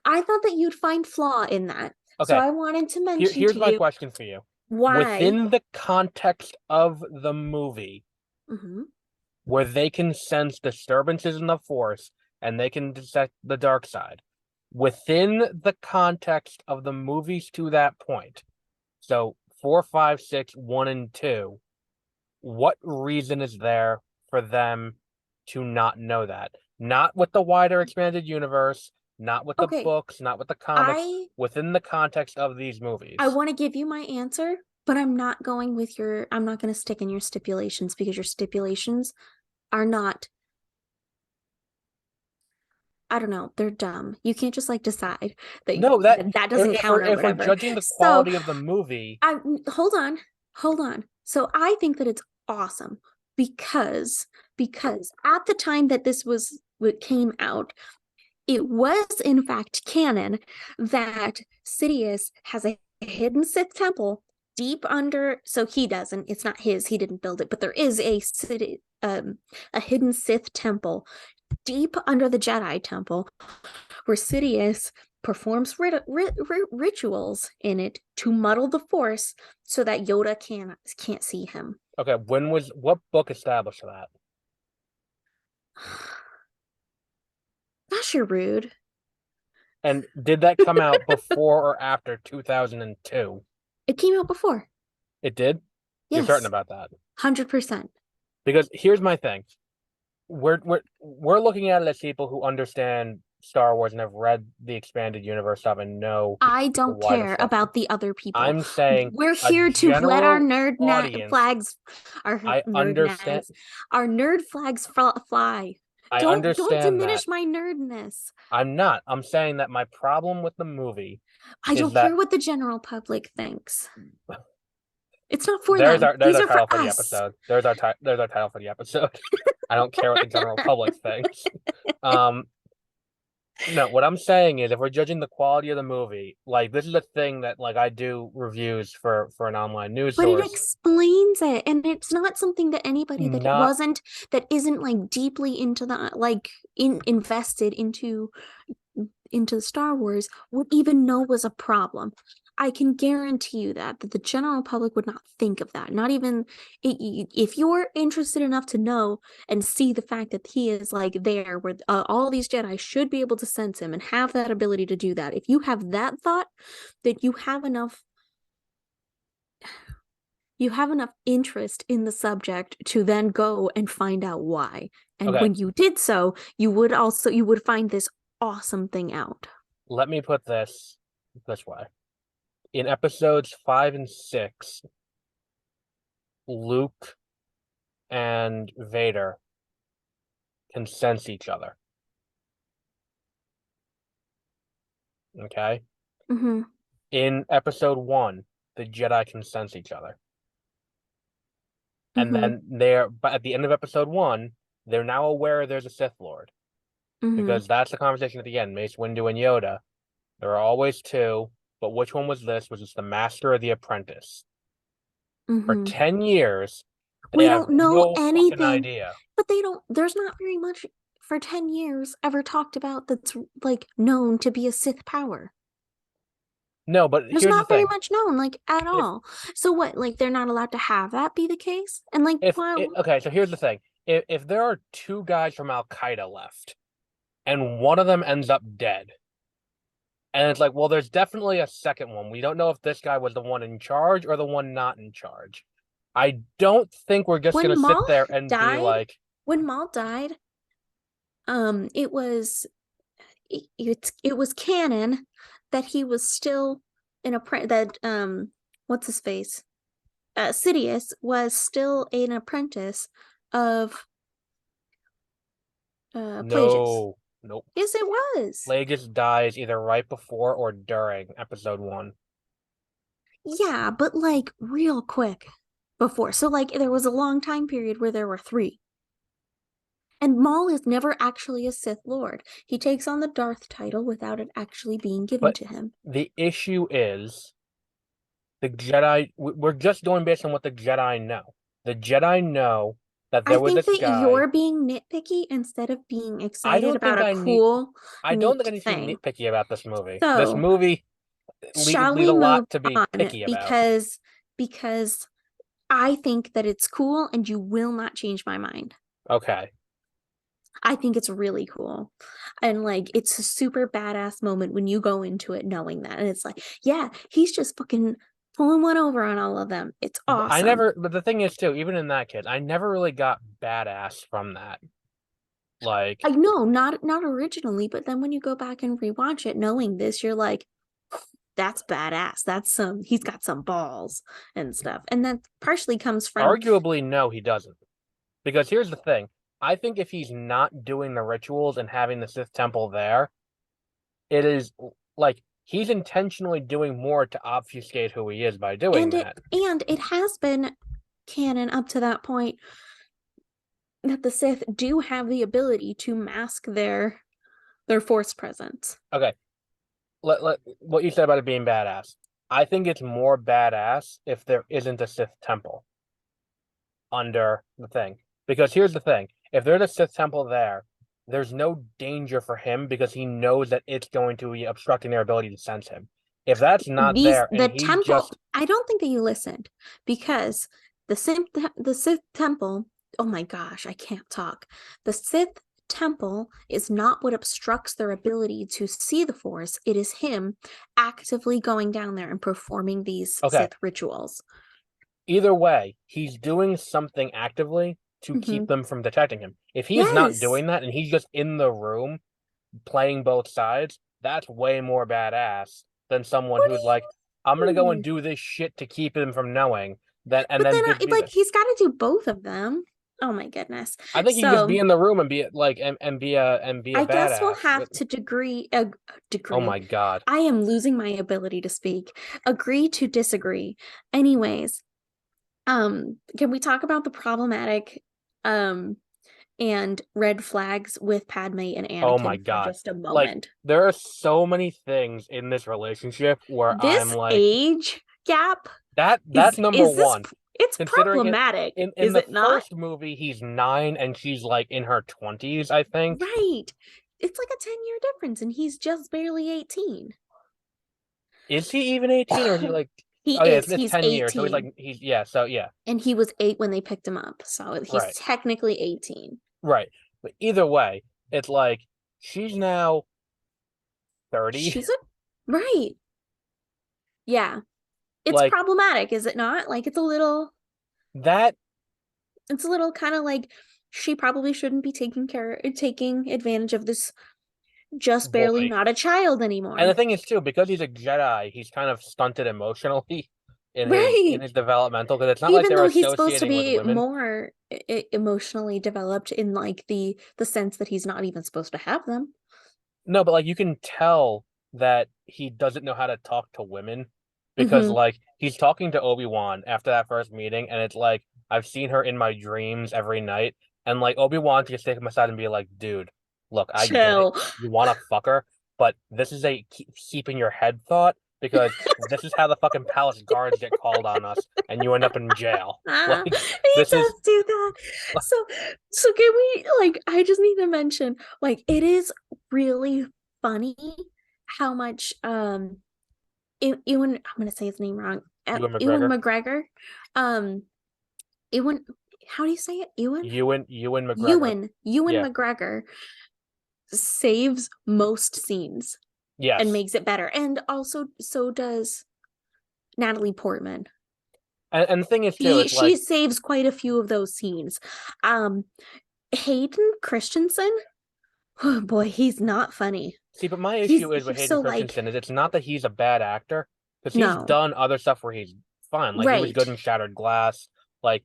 I thought that you'd find flaw in that. So Okay, I wanted to mention here's to my you question for you. why. Within the context of the movie, Mhm. where they can sense disturbances in the Force and they can detect the dark side, within the context of the movies to that point, so 4, 5, 6, 1, and 2, what reason is there for them to not know that? Not with the wider expanded universe, not with the Okay, books, not with the comics, I within the context of these I movies. want to give you my answer, but I'm not going to stick in your stipulations because your stipulations are not, I don't know, they're dumb. You can't just like decide No, that doesn't count or if we're whatever. judging the So, quality of the movie, I hold on. Hold on. So I think that it's awesome because at the time that this was what came out, it was in fact canon that Sidious has a hidden Sith temple deep under. So he doesn't. It's not his. He didn't build it, but there is a hidden Sith temple deep under the Jedi temple where Sidious performs rituals in it to muddle the Force so that Yoda can't see him. okay, what book established that? Gosh, you're rude. And did that come out before or after 2002? It came out before. It did? You're certain Yes, about that? 100%. Because here's my thing. We're looking at it as people who understand Star Wars and have read the expanded universe stuff and know I the don't wider care stuff. about the other people. I'm saying We're a here to let our general audience, I understand our nerd flags fly. I Don't understand that. diminish my nerdness. I'm not. I'm saying that my problem with the movie I is don't that care what the general public thinks. It's not for them. there's These our are for title for the us. episode. There's our title for the episode. I don't care what the general public thinks. Um, no, what I'm saying is if we're judging the quality of the movie, like this is a thing that like I do reviews for an online news But it source. explains it, and it's not something that anybody Not that isn't like deeply into the like invested into Star Wars would even know was a problem. I can guarantee you that the general public would not think of that. Not even if you're interested enough to know and see the fact that he is like there, where all these Jedi should be able to sense him and have that ability to do that. If you have that thought, that you have enough interest in the subject to then go and find out why. And okay. when you did so, you would find this awesome thing out. Let me put this way. In episodes 5 and 6, Luke and Vader can sense each other. Okay. Mm-hmm. In episode 1, the Jedi can sense each other. And Mm-hmm. then but at the end of episode 1, they're now aware there's a Sith Lord. Mm-hmm. Because that's the conversation at the end. Mace Windu and Yoda. There are always two, but which one was this? Was this the master or the apprentice? For Mm-hmm. 10 years, they We have don't know no fucking anything, idea. but there's not very much for 10 years ever talked about that's like known to be a Sith power. No, but There's here's the not very thing. much known, like at If all. So what, like they're not allowed to have that be the case? And like, wow, okay, so here's the thing. If there are two guys from Al Qaeda left, and one of them ends up dead, and it's like, well, there's definitely a second one. We don't know if this guy was the one in charge or the one not in charge. I don't think we're just when gonna sit Maul there and be died, like, when Maul died, it was it was canon that he was still an apprentice. That what's his face? Sidious was still an apprentice of Plagueis. No, nope. Yes, it was. Plagueis dies either right before or during episode 1. Yeah, but like real quick before. So like there was a long time period where there were three. And Maul is never actually a Sith Lord. He takes on the Darth title without it actually being given But to him. the issue is the Jedi. We're just going based on what the Jedi know. The Jedi know that I there was think this that guy. you're being nitpicky instead of being I excited don't about think a I need. cool, I don't think neat I need to be thing. nitpicky about this movie. This So, movie shall leaves a we move lot to be on picky about. because I think that it's cool and you will not change my mind. Okay. I think it's really cool. And like it's a super badass moment when you go into it knowing that. And it's like, yeah, he's just fucking pulling one over on all of them. It's awesome. But the thing is too, even in that kid, I never really got badass from that. I Like, know, not originally, but then when you go back and rewatch it knowing this, you're like, that's badass. That's some he's got some balls and stuff. And that partially comes from arguably, no, he doesn't. Because here's the thing. I think if he's not doing the rituals and having the Sith Temple there, it is like he's intentionally doing more to obfuscate who he is by doing that. and it has been canon up to that point that the Sith do have the ability to mask their force presence. Okay, what you said about it being badass. I think it's more badass if there isn't a Sith Temple under the thing. Because here's the thing: if there's a Sith Temple there, there's no danger for him because he knows that it's going to be obstructing their ability to sense him. If that's not These there and the he's temple. just I don't think that you listened because the Sith temple. Oh my gosh, I can't talk. The Sith temple is not what obstructs their ability to see the Force. It is him actively going down there and performing these okay, Sith rituals. either way, he's doing something actively to keep Mm-hmm. them from detecting him. If he is not Yes. doing that and he's just in the room playing both sides, that's way more badass than someone What who's like, I'm do gonna you go and mean? do this shit to keep him from knowing that, and But then then, just be like, the. he's got to do both of them. Oh my goodness. I think he can just So be in the room and be like and be a I guess we'll badass. have to Oh degree. my god. I am losing my ability to speak. Agree to disagree. Anyways, can we talk about the problematic um and red flags with Padme and Oh my Anakin for god. just a Like moment? there are so many things in this relationship where I'm This like age gap that's number is this one. it's Considering it problematic, in is the it not? first movie he's 9 and she's like in her 20s, I think. Right. It's like a 10-year difference and he's just barely 18. Is he even 18 or is he like He oh yeah, is. it's He's 10 years. So he's like 18. he's yeah, so yeah. And he was 8 when they picked him up. So he's Right. technically 18. Right. But either way, it's like she's now 30. She's a right. Yeah. It's Like problematic, is it not? Like that it's a little kind of like she probably shouldn't be taking advantage of this just barely boy. not a child And the anymore. thing is too, because he's a Jedi, he's kind of stunted emotionally in Right. his developmental because it's not like Even they're though he's supposed to associating with be women. more emotionally developed in like the sense that he's not even supposed to have them. No, but like you can tell that he doesn't know how to talk to women because Mm-hmm. like he's talking to Obi-Wan after that first meeting and it's like I've seen her in my dreams every night and like Obi-Wan can just take him aside and be like, dude, look, I get it. Chill. You want to fuck her, but this is a keep in your head thought because this is how the fucking palace guards get called on us and you end up in jail. Like He this is does do that. So so can we like I just need to mention like it is really funny how much Ewan I'm gonna say his name wrong. Ewan Ewan McGregor. McGregor. Ewan how do you say it? Ewan? Ewan McGregor. Ewan Yeah. McGregor saves most scenes and Yes. makes it better. And also so does Natalie Portman. And the thing is too, it's She like saves quite a few of those scenes. Um Hayden Christensen, oh boy, he's not funny. See, but my issue is with he's Hayden so like, Christensen is it's not that he's a bad actor, because he's no, done other stuff where he's fine. Like he was good right. in Shattered Glass. Like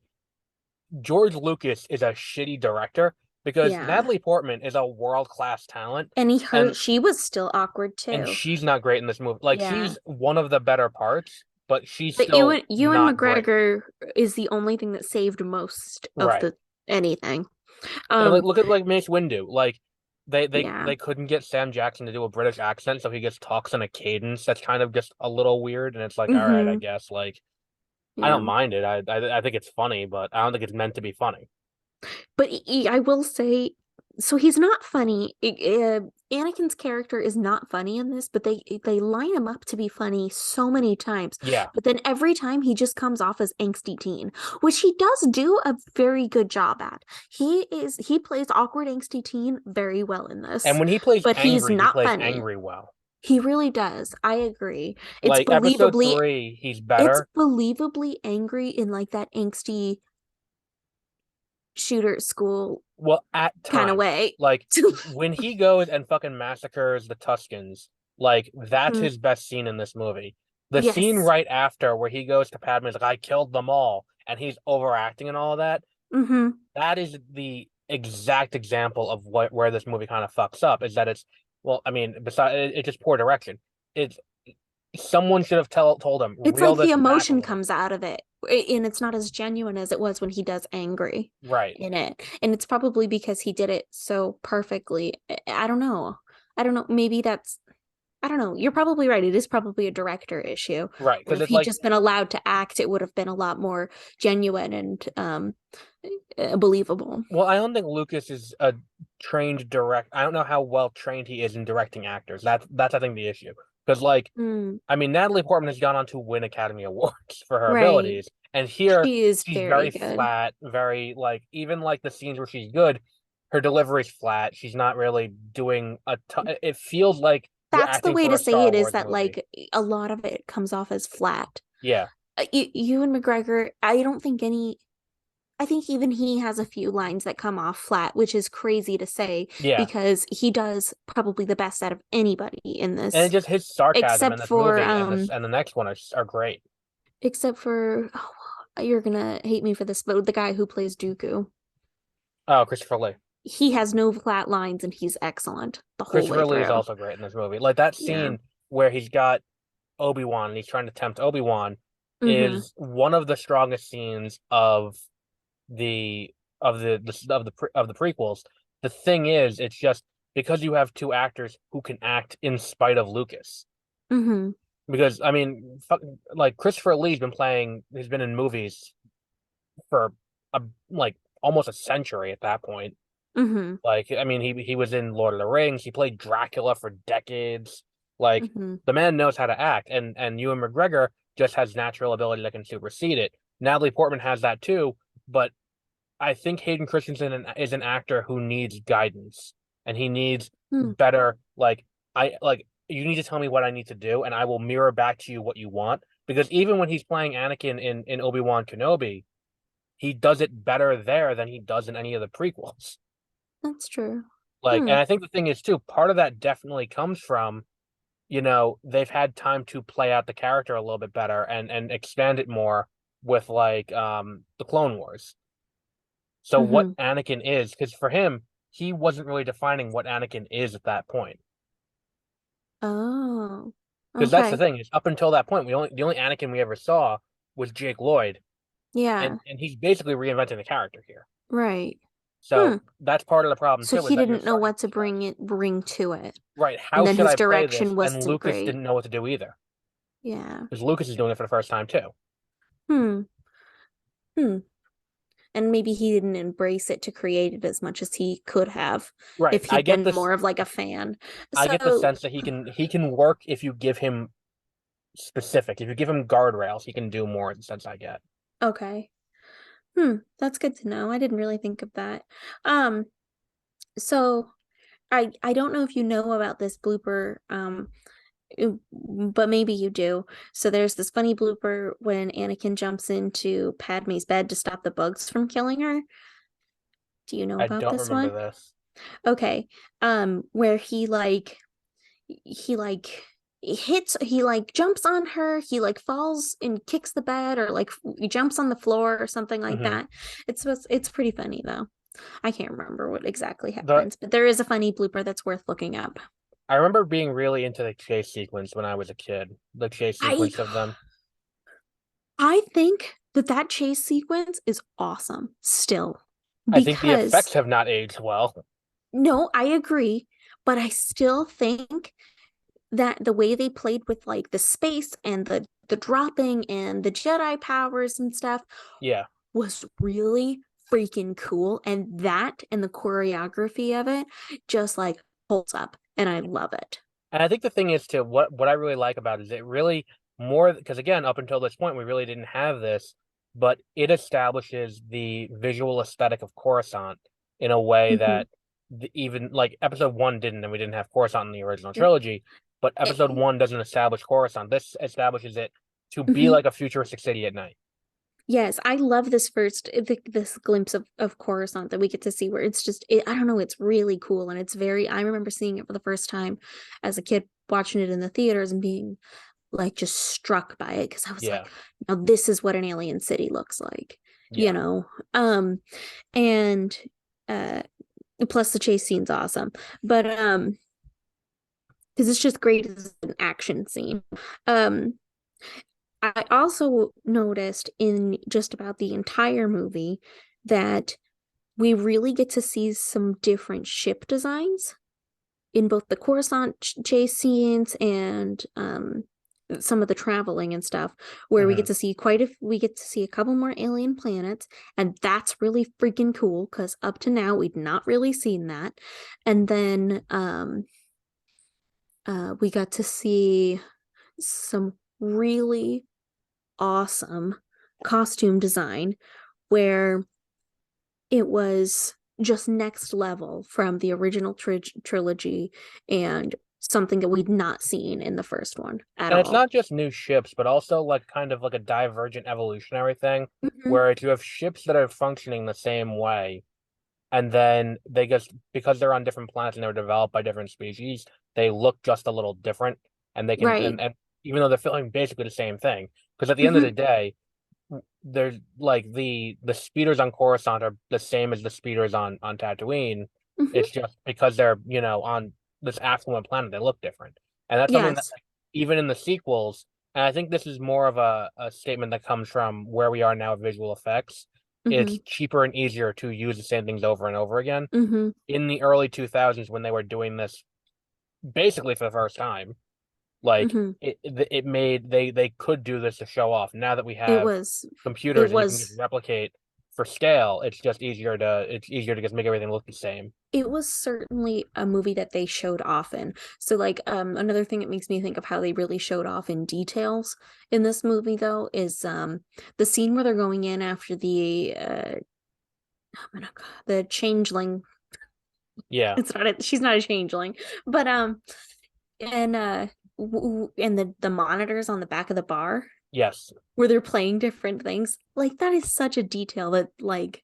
George Lucas is a shitty director because Yeah. Natalie Portman is a world-class talent, And and she was still awkward too. she's not great in this movie. Like Yeah. she's one of the better parts, but she's But still Ewan not great. McGregor is the only thing that saved most of Right. the anything. And like Um, look at like Mace Windu. Like yeah. they couldn't get Sam Jackson to do a British accent, so he just talks in a cadence that's kind of just a little weird, and it's like, all right, I Mm-hmm. guess like I don't Yeah. mind it. I think it's funny, but I don't think it's meant to be funny. But I will say, so he's not funny. Anakin's character is not funny in this, but they line him up to be funny so many times. Yeah. But then every time he just comes off as angsty teen, which he does do a very good job at. He plays awkward angsty teen very well in And this, when but he's he not plays funny. angry well. He really does. I agree. Like episode 3, he's It's better. believably angry in like that angsty shooter at school Well, at kind of times. way. Like when he goes and fucking massacres the Tuscans, like that's Mhm. his best scene in this movie. The scene Yes. right after where he goes to Padme is like, I killed them all, and he's overacting and all of that. Mm-hmm. That is the exact example of what where this movie kind of fucks up, is that it's well, I mean, besides it's just poor direction. It's someone should have told him, It's reel like the this back a emotion little. comes out of it, and it's not as genuine as it was when he does angry Right. in it. And it's probably because he did it so perfectly. I don't know. I don't know. Maybe that's, I don't know. You're probably right. It is probably a director issue. Right. That Because if it's he'd like, just been allowed to act, it would have been a lot more genuine and believable. well, I don't think Lucas is a trained direct. I don't know how well trained he is in directing actors. That's I think the issue. Because like, Mm, I mean, Natalie Portman has gone on to win Academy Awards for her right. abilities, and here She is she's very very good. flat, very like even like the scenes where she's good, her delivery's flat. She's not really doing a ton. It feels like you're That's the acting way for to a say Star it is Wars that movie. like a lot of it comes off as flat. Yeah, Ewan McGregor, I don't think any, I think even he has a few lines that come off flat, which is crazy to say yeah, because he does probably the best out of anybody in and it this, just his sarcasm in except this for movie and this and the next one are great. oh, you're gonna hate me for this, but the guy who plays Dooku, Oh, Christopher Lee. he has no flat lines and he's excellent the whole way Christopher Lee is through. also great in this movie. Like that Yeah. scene where he's got Obi-Wan and he's trying to tempt Obi-Wan Mm-hmm. is one of the strongest scenes of of the prequels. The thing is, it's just because you have two actors who can act in spite of Lucas. Mm-hmm. Because I mean, like Christopher Lee's been playing, he's been in movies for a like almost a century at that point. Mm-hmm. Like, I mean, he was in Lord of the Rings. He played Dracula for decades. Like, Mm-hmm. the man knows how to act, and Ewan McGregor just has natural ability that can supersede it. Natalie Portman has that too, but I think Hayden Christensen is an actor who needs guidance, and he needs Hmm. better. Like you need to tell me what I need to do, and I will mirror back to you what you want. Because even when he's playing Anakin in Obi-Wan Kenobi, he does it better there than he does in any of the prequels. That's true. Like, Hmm. and I think the thing is too, part of that definitely comes from, they've had time to play out the character a little bit better and expand it more with like the Clone Wars. So what Mm-hmm. Anakin is, because for him, he wasn't really defining what Anakin is at that point. Oh. Because that's the Okay. thing, is up until that point, the only Anakin we ever saw was Jake Lloyd, Yeah. and he's basically reinventing the character here. Right. Hmm. So that's part of the problem So too, is he that you're didn't know starting what from to scratch. bring to it. Right. And How then should his I play this? direction And wasn't Lucas great. didn't know what to do either. Yeah. Because Lucas is doing it for the first time too. Hmm. Hmm. And maybe he didn't embrace it to create it as much as he could have Right. if he'd been more of like a fan. I get the So, sense that he can work if you give him specific. If you give him guardrails, he can do more in the sense I get. okay. Hmm. That's good to know. I didn't really think of that. Um, so I don't know if you know about this blooper. But maybe you do. So there's this funny blooper when Anakin jumps into Padme's bed to stop the bugs from killing her. Do you know I about don't this remember one? this. Okay. Where he like he like he like jumps on her, he like falls and kicks the bed, or like he jumps on the floor or something like Hmm. that. It's pretty funny though. I can't remember what exactly The happens, but there is a funny blooper that's worth looking up. I remember being really into the chase sequence when I was a kid. The chase I sequence of them. I think that that chase sequence is awesome still, I think the because effects have not aged well. no, I agree, but I still think that the way they played with like the space and the dropping and the Jedi powers and stuff Yeah. was really freaking cool, and that and the choreography of it just like holds up, and I love it. And I think the thing is too, what I really like about it is it really more because again, up until this point, we really didn't have this, but it establishes the visual aesthetic of Coruscant in a way Mm-hmm. that even like episode one didn't, and we didn't have Coruscant in the original trilogy, but episode one doesn't establish Coruscant. This establishes it to be Mm-hmm. like a futuristic city at night. Yes, I love this this glimpse of Coruscant that we get to see, where it's just I don't know, it's really cool, and it's very I remember seeing it for the first time as a kid, watching it in the theaters and being like just struck by it, because I was Yeah, like, now this is what an alien city looks like, you yeah. know. And uh plus the chase scene's awesome. But because it's just great as an action scene. Um I also noticed in just about the entire movie that we really get to see some different ship designs in both the Coruscant chase scenes and some of the traveling and stuff, where Hmm. we get to see a couple more alien planets, and that's really freaking cool because up to now we'd not really seen that. And then we got to see some really awesome costume design where it was just next level from the original trilogy, and something that we'd not seen in the first one at And it's all. not just new ships, but also like kind of like a divergent evolutionary thing, Mm-hmm. where you have ships that are functioning the same way, and then they just because they're on different planets and they were developed by different species, they look just a little different, and they can Right. and even though they're filming basically the same thing, because at the end of Mm-hmm. the day, there's like the speeders on Coruscant are the same as the speeders on Tatooine. Mm-hmm. It's just because they're on this affluent planet, they look different, and that's something that Yes. like, even in the sequels, and I think this is more of a statement that comes from where we are now with visual effects. Mm-hmm. It's cheaper and easier to use the same things over and over again. Mm-hmm. In the early 2000s, when they were doing this basically for the first time, like Mm-hmm. it made they could do this to show off. Now that we It have was it computers and you can just was replicate for scale, it's easier to just make everything look the same. it was certainly a movie that they showed often. So like another thing that makes me think of how they really showed off in details in this movie though is the scene where they're going in after oh my God, the changeling. Yeah. She's not a changeling, but and and the monitors on the back of the bar Yes. where they're playing different things. Like that is such a detail that like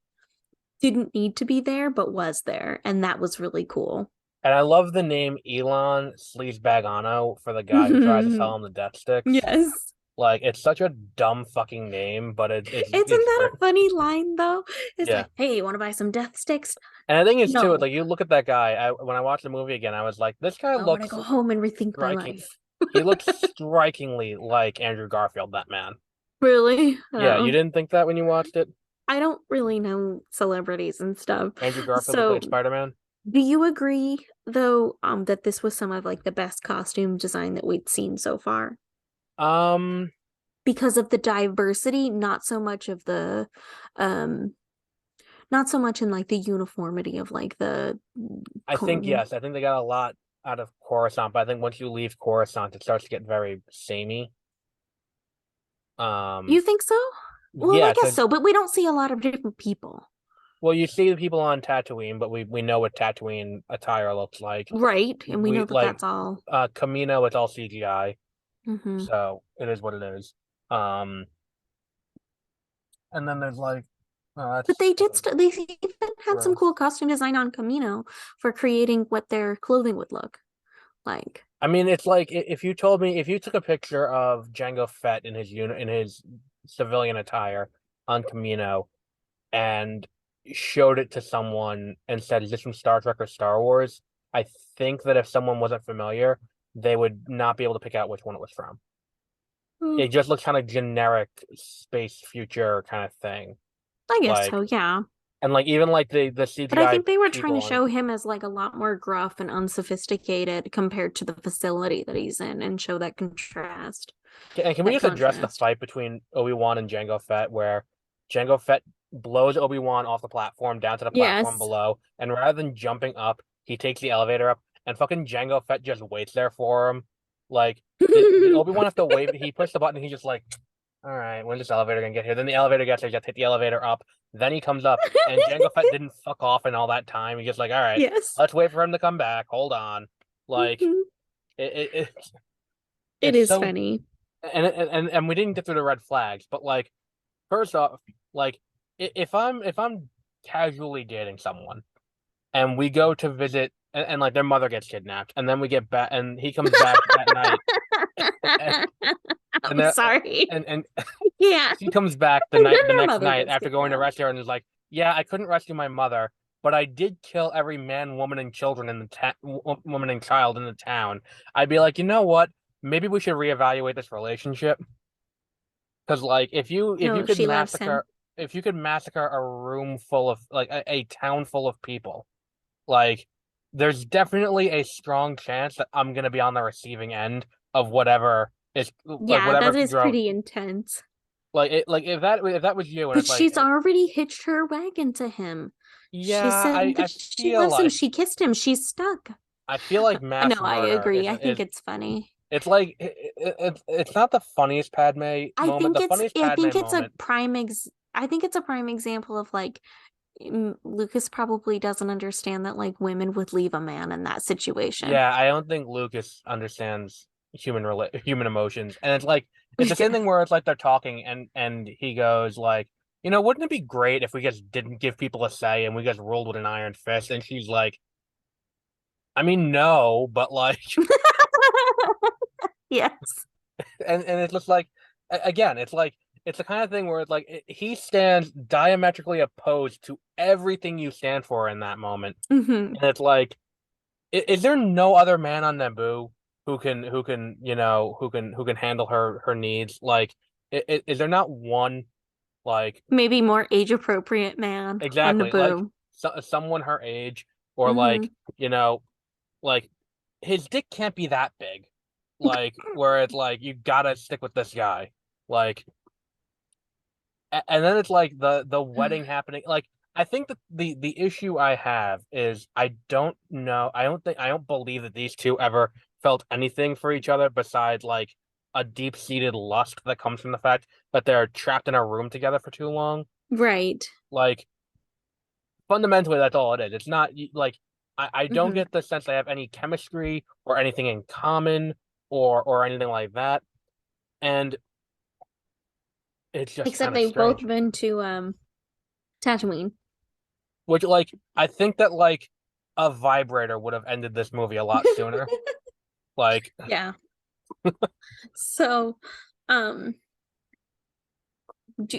didn't need to be there but was there, and that was really cool. And I love the name Elon Sleazebagano for the guy who tries to sell him the death sticks. Yes. Like it's such a dumb fucking name, but Isn't it's that great. a funny line though? It's Yeah. like, hey, you want to buy some death sticks? And I think it's too, it's No, like you look at that guy. When I watched the movie again, I was like, this guy I want to looks go home and rethink my striking. life. He looks strikingly like Andrew Garfield, that man. Really? Yeah, you Oh. didn't think that when you watched it? I don't really know celebrities and stuff. Andrew Garfield looked like So, Spider-Man? do you agree though, that this was some of like the best costume design that we'd seen so far? Um, Because of the diversity, not so much of the um not so much in like the uniformity of like the I think clone. yes. I think they got a lot out of Coruscant, but I think once you leave Coruscant, it starts to get very samey. You Um, think so? Well, I yeah, guess because so, but we don't see a lot of different people. well, you see the people on Tatooine, but we know what Tatooine attire looks like. Right. And we We know that like that's all. Camino, it's all CGI, Hmm. so it is what it is. Um, and then there's like, oh, But that's they even had some gross. cool costume design on Camino for creating what their clothing would look like. I mean, it's like if you told me if you took a picture of Jango Fett in his unit in his civilian attire on Camino and showed it to someone and said, "Is this from Star Trek or Star Wars?" I think that if someone wasn't familiar, they would not be able to pick out which one it was from. Mm, It just looks kind of generic space future kind of thing. I guess Like so, yeah. and like even like the But I CGI think they were trying people to on show him as like a lot more gruff and unsophisticated compared to the facility that he's in and show that contrast. and can we That just address the contrast. fight between Obi-Wan and Jango Fett where Jango Fett blows Obi-Wan off the platform down to the platform Yes. below, and rather than jumping up, he takes the elevator up, and fucking Jango Fett just waits there for him. Like, did Obi-Wan have to wait? He pushed the button, and he's just like, all right, when's this elevator gonna get here? Then the elevator gets here, just hit the elevator up. Then he comes up, and Jango Fett didn't fuck off in all that time. He's just like, all right, Yes. let's wait for him to come back. Hold on. Like, it, it, it It it's is so funny. and we didn't get through the red flags, but like first off, like if I'm casually dating someone and we go to visit and like their mother gets kidnapped and then we get back and he comes back at night and and I'm that sorry. and Yeah. she comes back And then the their next mother night gets after going to kidnapped. rescue her and is like, yeah, I couldn't rescue my mother, but I did kill every man, woman, and children in the woman and child in the town. I'd be like, you know what? Maybe we should reevaluate this relationship. Because like if you No, could she loves him. massacre a room full of like a town full of people, like there's definitely a strong chance that I'm gonna be on the receiving end of whatever is like Yeah, whatever that she is drove. pretty intense. Like it like if that was you and But it's like she's already hitched her wagon to him. She yeah, said that I she feel loves him. like She kissed him. She's stuck. No, mass I murder agree. I think it's funny. it's like it's not the funniest Padme moment. The funniest I Padme think it's a moment. prime I think it's a prime example of like Lucas probably doesn't understand that like women would leave a man in that situation. Yeah, I don't think Lucas understands human emotions, and it's like it's the same Yeah. thing where it's like they're talking, and he goes like, you know, wouldn't it be great if we just didn't give people a say and we just ruled with an iron fist? And she's like, I mean, no, but like, Yes. and it's just like, again, it's like it's the kind of thing where it's like he stands diametrically opposed to everything you stand for in that moment, Hmm. and it's like is there no other man on Naboo who can handle her needs? Like, is there not one like Maybe more age appropriate man on exactly like Naboo. someone her age or like Hmm. you know like his dick can't be that big, like where it's like you gotta stick with this guy, like and then it's like the wedding happening. Like I think that the issue I have is I don't know. I don't believe that these two ever felt anything for each other besides like a deep-seated lust that comes from the fact that they're trapped in a room together for too long. Right. Like fundamentally, that's all it is. It's not like I don't Hmm. get the sense they have any chemistry or anything in common or anything like that, and it's just Except kind of they've both strange. been to Tatooine. Which like I think that like a vibrator would have ended this movie a lot sooner. Like Yeah. So, um,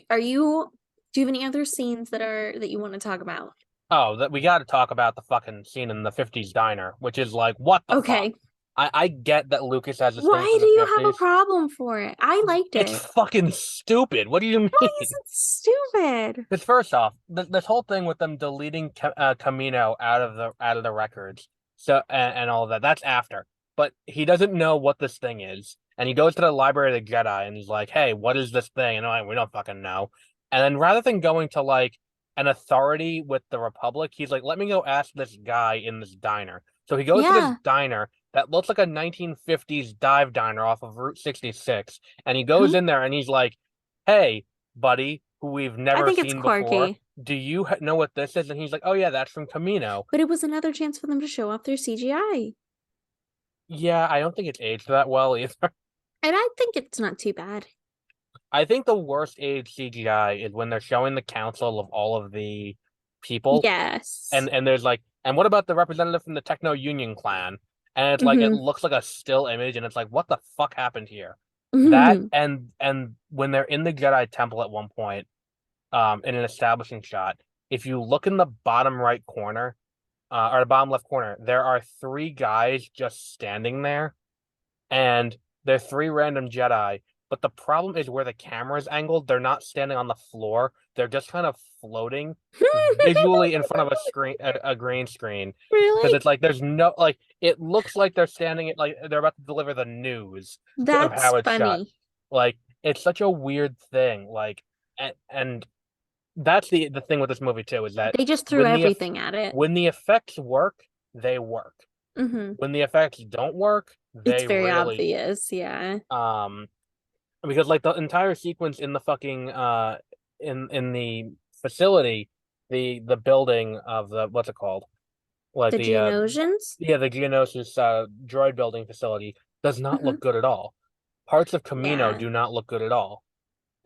are you do you have any other scenes that you want to talk about? oh, that we got to talk about the fucking scene in the '50s diner, which is like what the fuck. Okay. I get that Lucas has this thing Why for do the you have a '50s. problem for it? I liked It's it. fucking stupid. What do you Why is mean? it stupid? Because first off, this whole thing with them deleting Camino out of the records, so and all of that, that's after. But he doesn't know what this thing is, and he goes to the Library of the Jedi and he's like, "Hey, what is this thing?" And I'm like, we don't fucking know. And then rather than going to like an authority with the Republic, he's like, "Let me go ask this guy in this diner." So he goes to this Yeah, diner that looks like a 1950s dive diner off of Route 66, and he huh? goes in there and he's like, "Hey, buddy, who we've I never think it's seen before. quirky, Do you know what this is?" And he's like, "Oh yeah, that's from Camino." but it was another chance for them to show off their CGI. Yeah, I don't think it's aged that well either. And I think it's not too bad. I think the worst aged CGI is when they're showing the council of all of the people, Yes. and there's like, and what about the representative from the Techno Union clan? and it's like it Mm-hmm. looks like a still image, and it's like, what the fuck happened here? That Mm-hmm. and when they're in the Jedi Temple at one point, in an establishing shot, if you look in the bottom right corner, or the bottom left corner, there are three guys just standing there, and they're three random Jedi. But the problem is where the camera is angled, they're not standing on the floor. They're just kind of floating visually in front of a green screen. Because Really? it's like there's no like it looks like they're standing like they're about to deliver the news of That's how it's shot. funny. Like it's such a weird thing. And that's the thing with this movie too is that They just threw when the everything at it. when the effects work, they work. Mm-hmm. When the effects don't work, It's they very really obvious, yeah. um because like the entire sequence in the fucking in the facility, the building of the what's it called? Like The Geonosians? the Geonosis droid building facility does not Mm-hmm. look good at all. Parts of Camino Yeah. do not look good at all.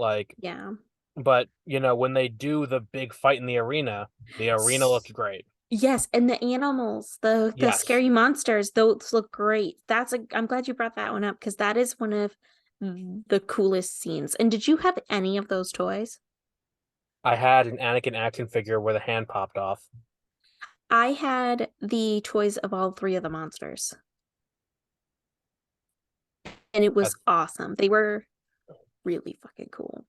Like Yeah. but when they do the big fight in the arena looks great. Yes, and the animals, the Yes. scary monsters, those look great. I'm glad you brought that one up because that is one of the coolest scenes. And did you have any of those toys? I had an Anakin action figure where the hand popped off. I had the toys of all three of the monsters, and it I, was awesome. They were really fucking cool.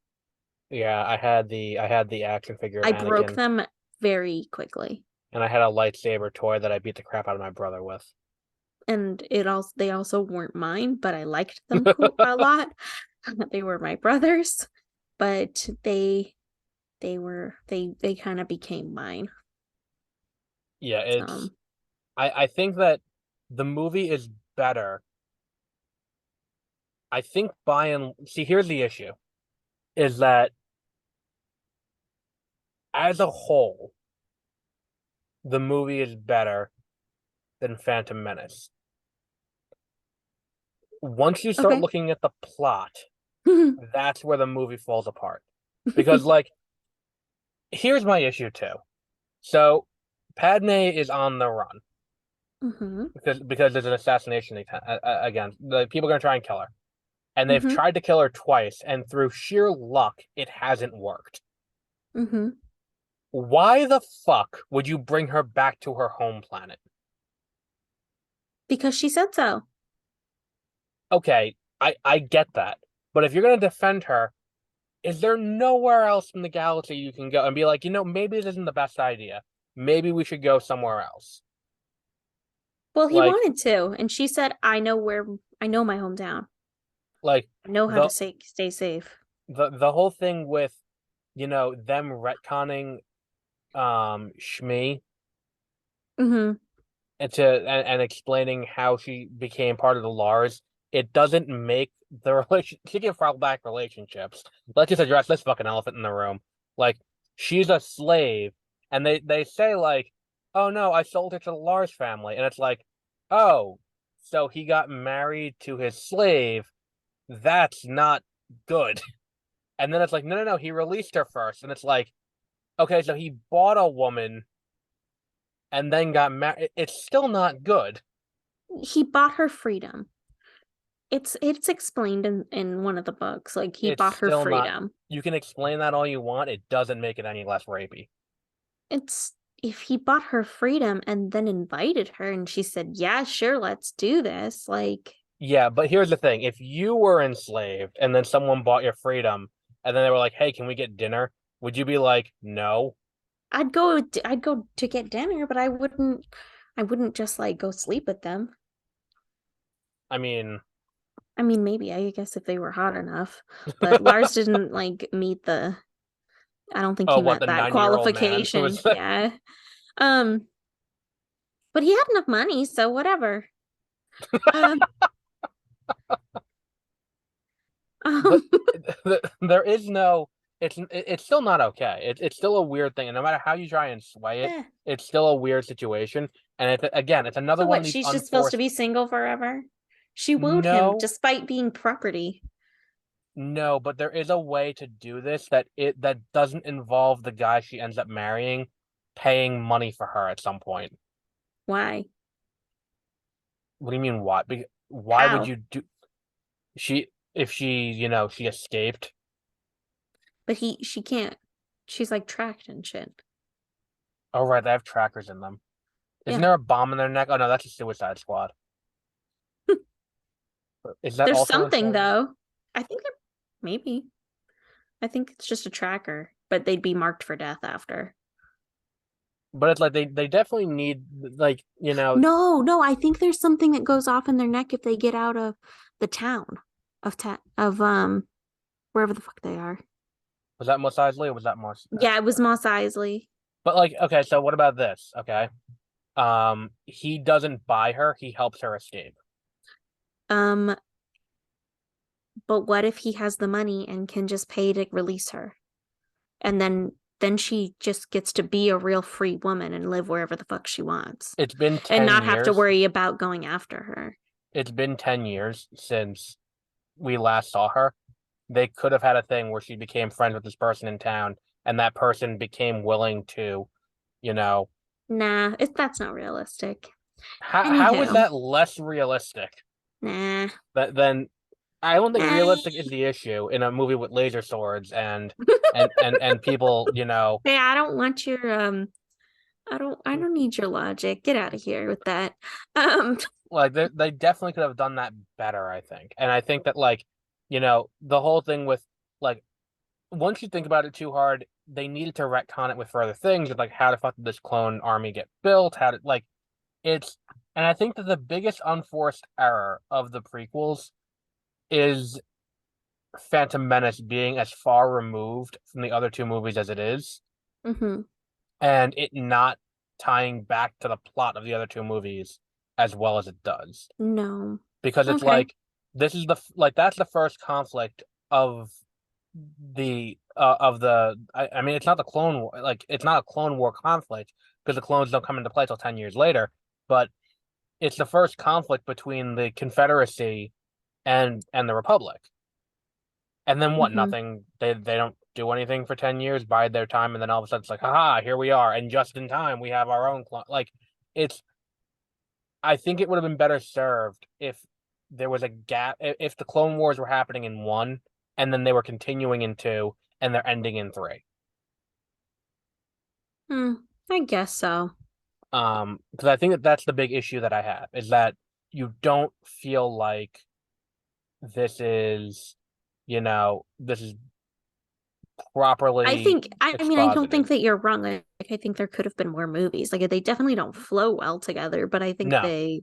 yeah, I had the action figure of I broke Anakin, them very quickly, and I had a lightsaber toy that I beat the crap out of my brother with. and it also they also weren't mine, but I liked them cool a lot. They were my brothers, but they kind of became mine. Yeah, Um, I think that the movie is better. I think by and see here's the issue is that as a whole, the movie is better than Phantom Menace. Once you start okay. looking at the plot, that's where the movie falls apart. Because like here's my issue too. So Padme is on the run Hmm. because there's an assassination again. The people are gonna try and kill her, and they've Hmm. tried to kill her twice, and through sheer luck, it hasn't worked. Hmm. Why the fuck would you bring her back to her home planet? Because she said so. Okay, I get that, but if you're gonna defend her, is there nowhere else in the galaxy you can go and be like, maybe this isn't the best idea. Maybe we should go somewhere else. Well, he Like, wanted to, and she said, I know my hometown. like I know how the to stay safe." the whole thing with them retconning Shmi Hmm. and explaining how she became part of the Lars, it doesn't make the relation she can file back relationships. Let's just address this fucking elephant in the room. Like, she's a slave, and they say like, oh no, I sold her to the Lars family, and it's like, oh, so he got married to his slave. That's not good. And then it's like, no, no, no, he released her first, and it's like, okay, so he bought a woman and then got married. It's still not good. He bought her freedom. It's explained in one of the books. Like he It's bought her still not. freedom. You can explain that all you want. It doesn't make it any less rapey. It's if he bought her freedom and then invited her and she said, "Yeah, sure, let's do this." Like Yeah, but here's the thing. If you were enslaved and then someone bought your freedom and then they were like, hey, can we get dinner? Would you be like, no? I'd go to get dinner, but I wouldn't just like go sleep with them. I mean, I mean, maybe I guess if they were hot enough, but Lars didn't like meet the I don't think oh, he what, met the that 90-year-old man who qualification. was Yeah. Um, but he had enough money, so whatever. Um, but um there is no it's still not okay. It's still a weird thing, and no matter how you try and sway it, eh. it's still a weird situation. And it's another So one of what, these she's just supposed to unforced. be single forever? She wooed him No, despite being property. no, but there is a way to do this that doesn't involve the guy she ends up marrying paying money for her at some point. Why? What do you mean why? Why would How? you do she if she escaped? But she can't. She's like tracked and shit. Oh right, they have trackers in them. Isn't Yeah. there a bomb in their neck? Oh no, that's a Suicide Squad. Is that There's also in something Spider-Man? though. I think there maybe. I think it's just a tracker, but they'd be marked for death after. But it's like they definitely need like No, no, I think there's something that goes off in their neck if they get out of the town of wherever the fuck they are. was that Mos Eisley or was that Mos? Yeah, it was Moss Isley. But like okay, so what about this? Okay, he doesn't buy her; he helps her escape. Um, but what if he has the money and can just pay to release her? And then she just gets to be a real free woman and live wherever the fuck she wants It's been and 10 not have to years. worry about going after her. It's been 10 years since we last saw her. They could have had a thing where she became friends with this person in town, and that person became willing to, you know, Nah, that's not realistic. how is Anywho, that less realistic? nah, That then I don't think nah. realistic is the issue in a movie with laser swords and people, Hey, I don't want your I don't need your logic. Get out of here with that. Um, like they definitely could have done that better, I think. And I think that like, the whole thing with like once you think about it too hard, they needed to retcon it with further things, like how the fuck did this clone army get built? How did like it's and I think that the biggest unforced error of the prequels is Phantom Menace being as far removed from the other two movies as it is, mhm. and it not tying back to the plot of the other two movies as well as it does. No. Because it's Okay. like this is that's the first conflict of the I mean it's not the Clone War, like it's not a Clone War conflict because the clones don't come into play till 10 years later, but it's the first conflict between the Confederacy and the Republic. And then what? Mhm. Nothing. They don't do anything for 10 years, bide their time, and then all of a sudden it's like, haha, here we are, and just in time we have our own clone. Like it's I think it would have been better served if there was a gap if the Clone Wars were happening in one and then they were continuing in two and they're ending in three. Hmm. I guess so. Because I think that that's the big issue that I have is that you don't feel like this is, this is I properly think I mean I don't think exposited. that you're wrong. I think there could have been more movies. Like they definitely don't flow well together, but No,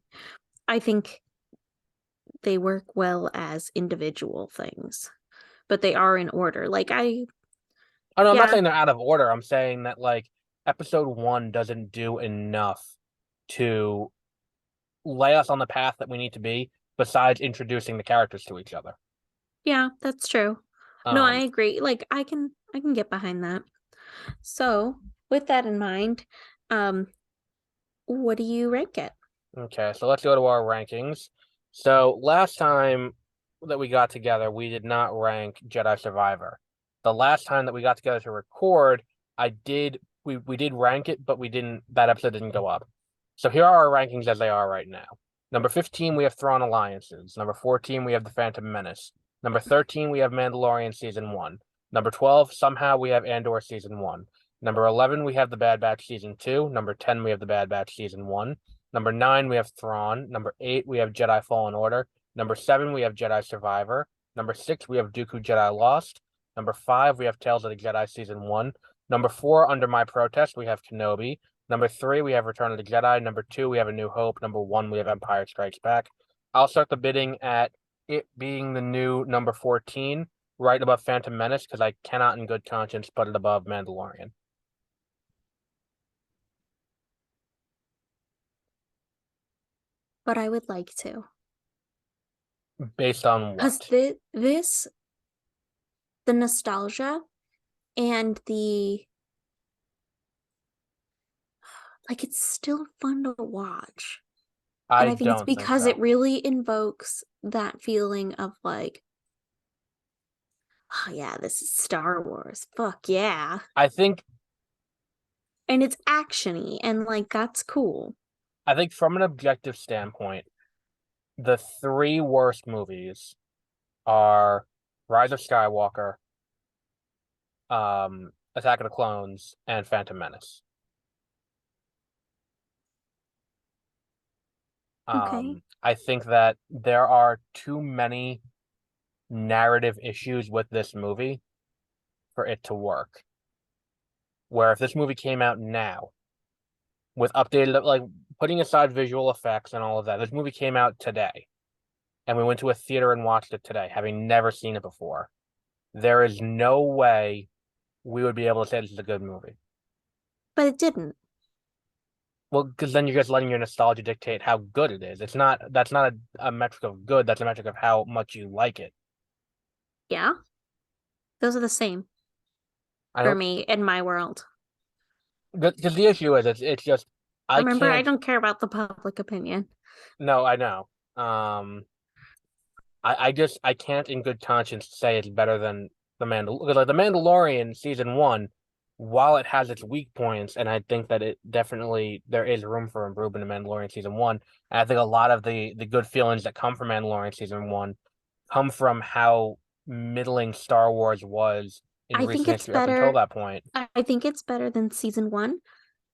I think they work well as individual things. But they are in order. oh, no, I'm not Yeah, saying they're out of order. I'm saying that like episode one doesn't do enough to lay us on the path that we need to be, besides introducing the characters to each other. yeah, that's true. No, I Um, agree. Like I can get behind that. So, with that in mind, um, what do you rank it? okay, so let's go to our rankings. So last time that we got together, we did not rank Jedi Survivor. The last time that we got together to record, we did rank it, but we didn't that episode didn't go up. So here are our rankings as they are right now. Number 15, we have Thrawn Alliances. Number 14, we have The Phantom Menace. Number 13, we have Mandalorian Season 1. Number 12, somehow we have Andor Season 1. Number 11, we have The Bad Batch Season 2. Number 10, we have The Bad Batch Season 1. Number 9, we have Thrawn. Number 8, we have Jedi Fallen Order. Number 7, we have Jedi Survivor. Number 6, we have Dooku Jedi Lost. Number 5, we have Tales of the Jedi Season 1. Number 4, Under My Protest, we have Kenobi. Number 3, we have Return of the Jedi. Number 2, we have A New Hope. Number 1, we have Empire Strikes Back. I'll start the bidding at it being the new number 14, right above Phantom Menace, because I cannot in good conscience put it above Mandalorian. But I would like to. Based on Because what? the nostalgia and the like it's still fun to watch. And I I think it's don't think because it so. really invokes that feeling of like, oh yeah, this is Star Wars. Fuck yeah. I think And it's actiony and like that's cool. I think from an objective standpoint, the three worst movies are Rise of Skywalker, Attack of the Clones, and Phantom Menace. Okay. I think that there are too many narrative issues with this movie for it to work. Where if this movie came out now with updated, like putting aside visual effects and all of that, this movie came out today and we went to a theater and watched it today, having never seen it before, there is no way we would be able to say this is a good movie. But it didn't. Well, because then you're just letting your nostalgia dictate how good it is. That's not a metric of good, that's a metric of how much you like it. Yeah. Those are the same I for don't me in my world. because the issue is it's just I Remember, I can't don't care about the public opinion. no, I know. I can't in good conscience say it's better than the Mandalorian. Like the Mandalorian season one, while it has its weak points, and I think that it definitely there is room for improvement in Mandalorian season one. And I think a lot of the good feelings that come from Mandalorian season one come from how middling Star Wars was in I think recent it's history up until better. that point. I think it's better than season one,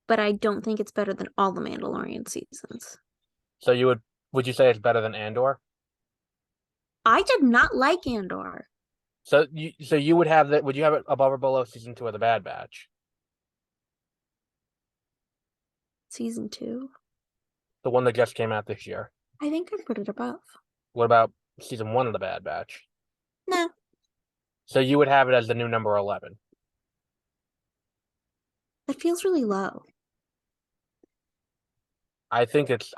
but I don't think it's better than all the Mandalorian seasons. So would you say it's better than Andor? I did not like Andor. So you would have that? Would you have it above or below season two of the Bad Batch? Season two. The one that just came out this year. I think I put it above. What about season one of the Bad Batch? Nah, So you would have it as the new number 11. that feels really low. I think it's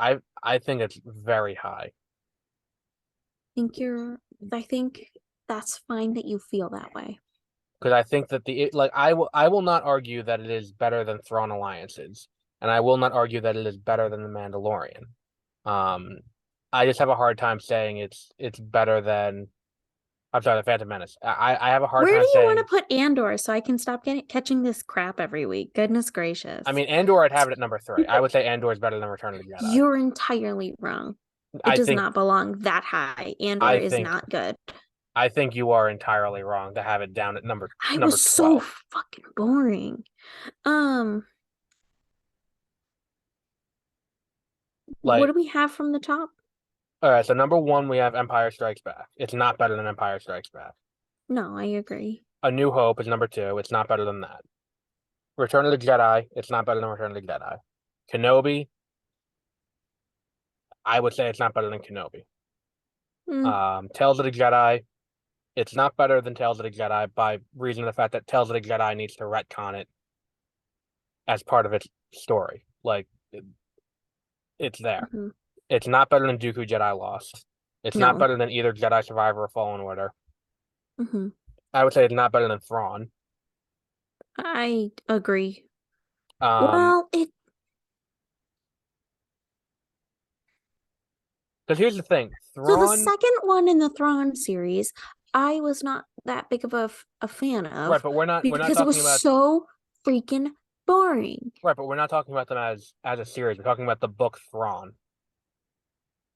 very high Think you're I think that's fine that you feel that way. because I think that I will not argue that it is better than Thrawn Alliances, and I will not argue that it is better than the Mandalorian. Um, I just have a hard time saying it's better than I'm sorry, the Phantom Menace. I have a hard Where do time you want saying. to put Andor so I can stop catching this crap every week? Goodness I gracious. mean, Andor, I'd have it at number three. I would say Andor is better than Return of the Jedi. You're entirely wrong. It I does think not belong that high. Andor I is think not good. I think you are entirely wrong to have it down at I number was so 12. fucking boring. Um, what Like, do we have from the top? all right, so number one, we have Empire Strikes Back. It's not better than Empire Strikes Back. No, I agree. A New Hope is number two. It's not better than that. Return of the Jedi. It's not better than Return of the Jedi. Kenobi. I would say it's not better than Kenobi. Hmm. Tales of the Jedi. It's not better than Tales of the Jedi by reason of the fact that Tales of the Jedi needs to retcon it as part of its story. Like it's there. Hmm. It's not better than Dooku Jedi Lost. It's not No. better than either Jedi Survivor or Fallen Order. Hmm. I would say it's not better than Thrawn. I agree. Um, Well, it because here's the thing, so the Thrawn, second one in the Thrawn series, I was not that big of a fan right? of But we're not because it talking was about so freaking boring. right, but we're not talking about them as a series. We're talking about the book Thrawn.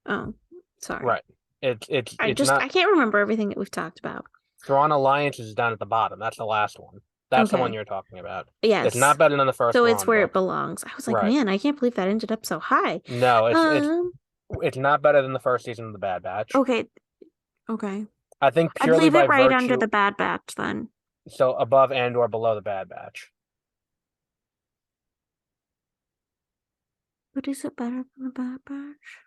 Oh, sorry. Right. It's not I can't remember everything that we've talked about. Thrawn Alliance is down at the bottom. That's the last one. That's the one Okay. you're talking about. It's not Yes. better than the first So it's Thrawn where it book. belongs. I was like, Right. man, I can't believe that ended up so high. No, Um, it's not better than the first season of the Bad Batch. okay, okay. I think I'd purely leave by it right under virtue, the Bad Batch then. so above and or below the Bad Batch. But is it better than the Bad Batch?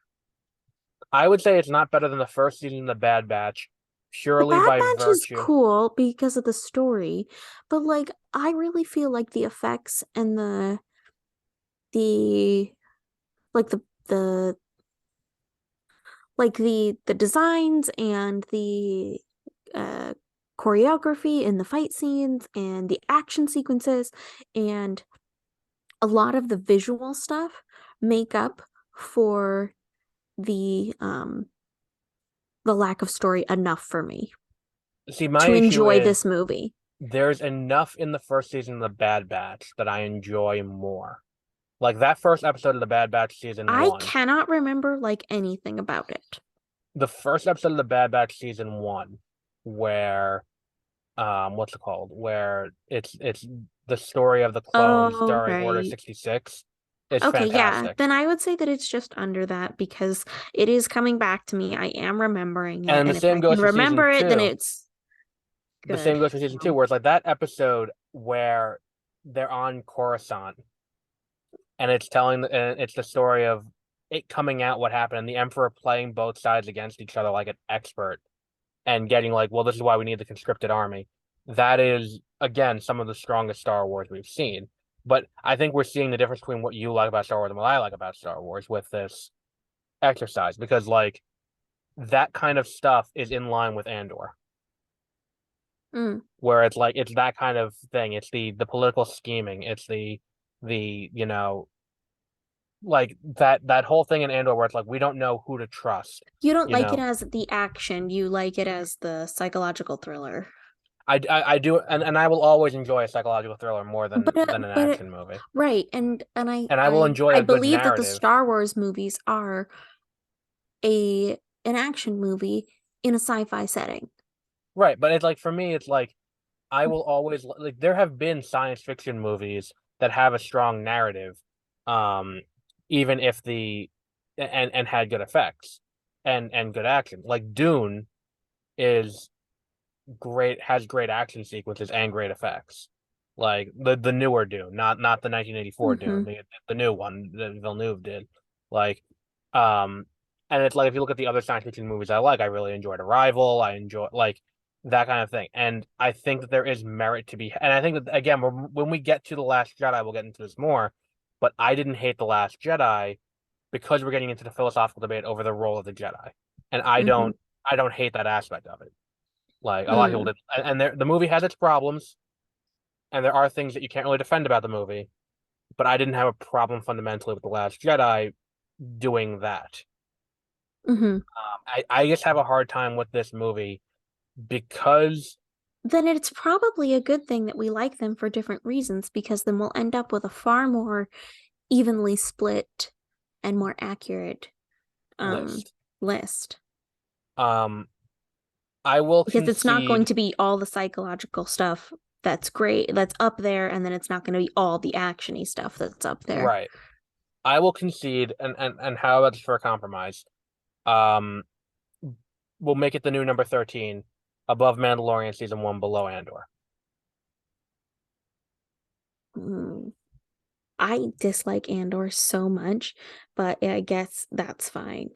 I would say it's not better than the first season of the Bad Batch, The purely Bad by Batch is virtue. cool because of the story, but like I really feel like the effects and the like the the designs and the uh choreography and the fight scenes and the action sequences and a lot of the visual stuff make up for the lack of story enough for me See, my to issue enjoy is this movie. there's enough in the first season of the Bad Batch that I enjoy more. Like that first episode of the Bad Batch season I one. cannot remember like anything about it. the first episode of the Bad Batch season 1, where what's it called? Where it's the story of the clones Oh, during Order right. 66 is Okay, yeah. fantastic. Then I would say that it's just under that because it is coming back to me. I am remembering it, And the and if same I can goes for season remember it, then 2. it's The good. same goes for season 2, where it's like that episode where they're on Coruscant and it's the story of it coming out what happened and the Emperor playing both sides against each other like an expert and getting like, well, this is why we need the conscripted army. That is, again, some of the strongest Star Wars we've seen. But I think we're seeing the difference between what you like about Star Wars and what I like about Star Wars with this exercise, because like that kind of stuff is in line with Andor, Mm. where it's like it's that kind of thing. It's the political scheming. It's the like that whole thing in Andor where it's like we don't know who to trust. You don't You like it know, as the action, you like it as the psychological thriller. I do, and I will always enjoy a psychological thriller more than an But action movie, right, and and I will enjoy I a good believe that the narrative. Star Wars movies are a an action movie in a sci-fi setting. Right, but it's like for me, it's like I will always like there have been science fiction movies that have a strong narrative, um, even if the and had good effects and good action. Like Dune is great, has great action sequences and great effects. Like the newer Dune, not the 1984 Dune, Hmm. the new one that Villeneuve did. Like, um, and it's like if you look at the other science fiction movies I like, I really enjoyed Arrival. I enjoy like that kind of thing, and I think that there is merit to be. And I think that again, when we get to the Last Jedi, we'll get into this more. But I didn't hate the Last Jedi because we're getting into the philosophical debate over the role of the Jedi, and Hmm. I don't hate that aspect of it. Like a lot of people Mm. did, and the movie has its problems, and there are things that you can't really defend about the movie. But I didn't have a problem fundamentally with the Last Jedi doing that. Hmm. I just have a hard time with this movie because Then it's probably a good thing that we like them for different reasons because then we'll end up with a far more evenly split and more accurate um list. list. Um, I will Because it's not going concede. to be all the psychological stuff that's great, that's up there, and then it's not going to be all the actiony stuff that's up there. Right. I will concede, and how about this for a compromise? Um, we'll make it the new number 13, above Mandalorian season 1, below Andor. Mm. I dislike Andor so much, but I guess that's fine.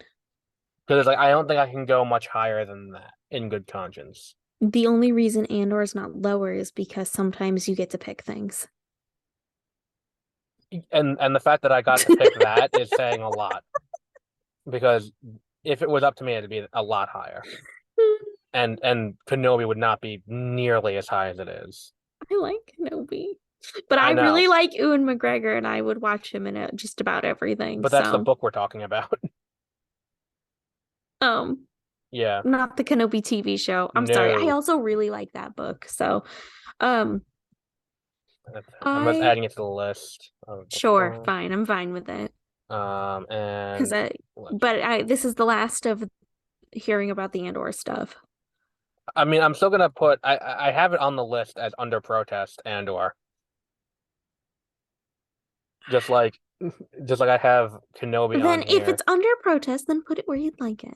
Because like I don't think I can go much higher than that in good conscience. The only reason Andor is not lower is because sometimes you get to pick things. And the fact that I got to pick that is saying a lot because if it was up to me, it'd be a lot higher. And Kenobi would not be nearly as high as it is. I like Kenobi. But I I know, really like Ewan McGregor and I would watch him in just about everything. but that's the So, book we're talking about. um, Yeah, not the Kenobi TV show. I'm sorry. I no, also really like that book. So, um, I'm just I adding it to the list. sure, fine. I'm fine with it. Because And this is the last of hearing about the Andor stuff. I mean, I'm still gonna put. I have it on the list as under protest and or just like just like I have Kenobi on Then if here. it's under protest, then put it where you'd like it.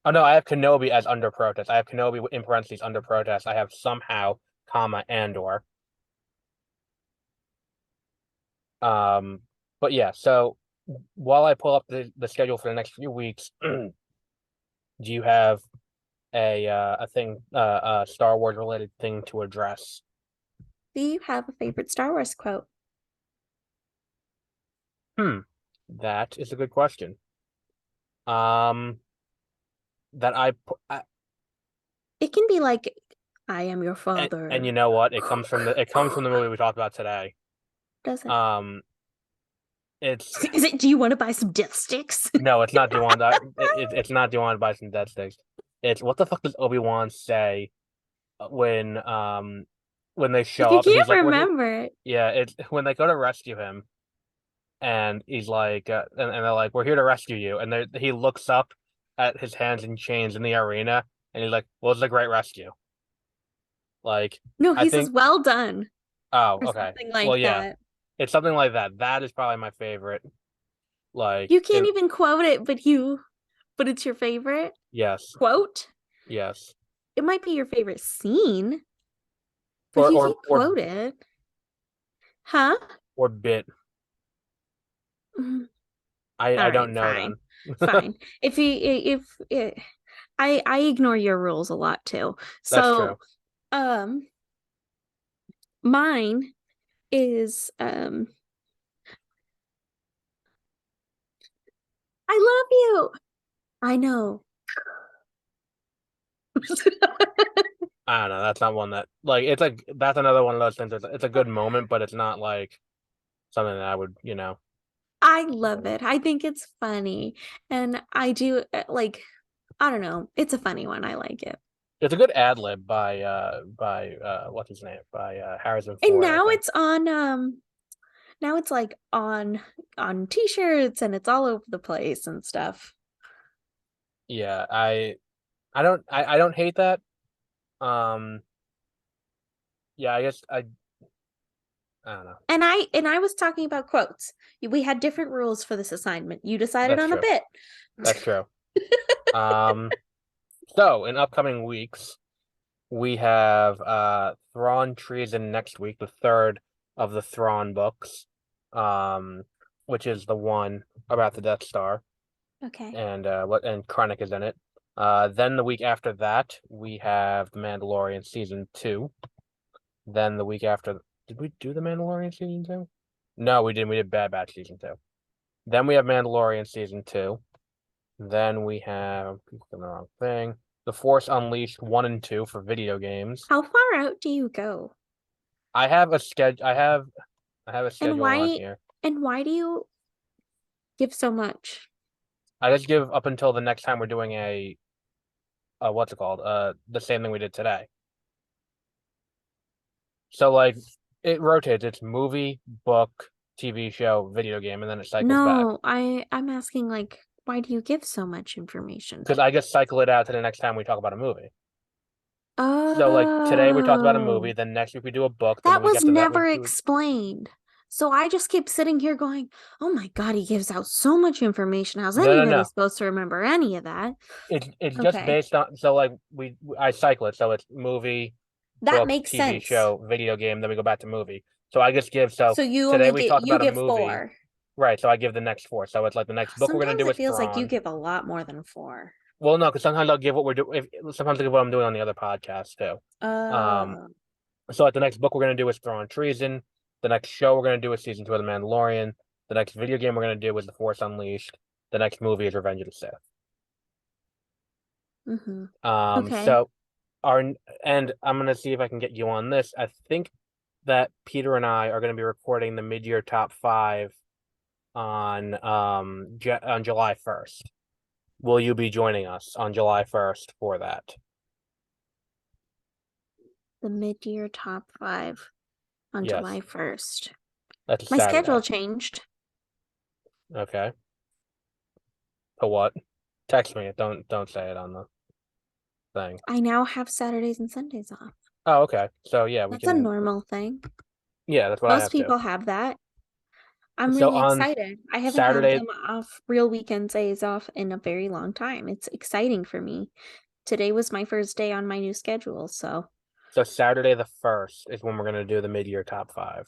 Oh no, I have Kenobi as under protest. I have Kenobi in parentheses under protest. I have somehow, comma, Andor. Um, but yeah, so while I pull up the schedule for the next few weeks, do you have a thing a Star Wars related thing to address? Do you have a favorite Star Wars quote? Hmm, that is a good question. Um, that I It can be like, I am your and you father. know what? It comes from the movie we talked about today. Does it? Um, it's Is it, do you want to buy some death sticks? no, it's not. Do you want that? It's not. Do you want to buy some dead sticks? It's what the fuck does Obi-Wan say when when they show You up and can't he's like, "We're here." remember it. Yeah, it's when they go to rescue him, and he's like, and they're like, "We're here to rescue you," and he looks up, at his hands in chains in the arena, and he's like, "Well, it's a great rescue." Like, No, I he says think. well done Oh, or okay. something Well, like yeah, that. it's something like that. That is probably my favorite. Like, You can't even quote it, but it's your favorite yes, quote. yes, It might be your favorite scene, but you can or quote it. Huh? or bit. Mm, I all don't right, know fine. them. Fine. If I ignore your rules a lot too. That's true. So, um mine is I love you. I know. I don't know. That's not one that like it's like that's another one of those things. It's a good moment, but it's not like something that I would, I love it. I think it's funny. And I do like I don't know. It's a funny one. I like it. It's a good ad lib by what's his name? By Harrison And Ford, I think. now it's like on t-shirts and it's all over the place and stuff. Yeah, I don't hate that. Um yeah, I don't know. And I was talking about quotes. We had different rules for this assignment. You decided That's on a true. bit. That's true. Um so in upcoming weeks, we have Thrawn Treason next week, the third of the Thrawn books, um, which is the one about the Death Star, Okay. and Krennic is in it. Then the week after that, we have The Mandalorian season 2. Then the week after, did we do The Mandalorian season 2? No, we didn't. We did Bad Batch season 2. Then we have Mandalorian season 2. Then we have the wrong thing. The Force Unleashed 1 and 2 for video games. How far out do you go? I have a schedule. I have a And schedule on why here. and why do you give so much? I just give up until the next time we're doing a what's it called? The same thing we did today. So like it rotates. It's movie, book, TV show, video game, and then it cycles back. No, I'm asking like why do you give so much information? Because I just cycle it out to the next time we talk about a movie. So like today we talked about a movie, Oh, then next week we do a book, then the that week was after that we never do explained. So I just keep sitting here going, "Oh my God, he gives out so much information. How's anybody no. supposed to remember any of that?" It's just Okay, based on so like I cycle it. So it's movie, that book, makes TV sense. show, video game, then we go back to movie. So I just give so So today we talked you about a give movie. four. Right, so I give the next four. So it's like the next book we're gonna Sometimes do it is feels like you Thrawn. give a lot more than four. Well, no, because sometimes I'll give what we're doing. Sometimes I give what I'm doing on the other podcast too. Um, Uh, so like the next book we're gonna do is Thrawn Treason. The next show we're gonna do is season 2 of The Mandalorian. The next video game we're gonna do is The Force Unleashed. The next movie is Revenge of the Sith. mm-hmm. Um, Okay. so our and I'm gonna see if I can get you on this. I think that Peter and I are gonna be recording the mid-year top five on on July 1st. Will you be joining us on July 1st for that? The mid-year top five on Yes, July 1st. that's a My schedule Saturday. changed. Okay. To what? Text me. Don't say it on the thing. I now have Saturdays and Sundays off. Oh, okay. So yeah, we That's a can. normal thing. Yeah, that's what I Most have too. people have that. I'm So really on excited. I haven't had Saturday, them off, real weekends days off in a very long time. It's exciting for me. Today was my first day on my new schedule, so so Saturday the 1st is when we're gonna do the mid-year top five,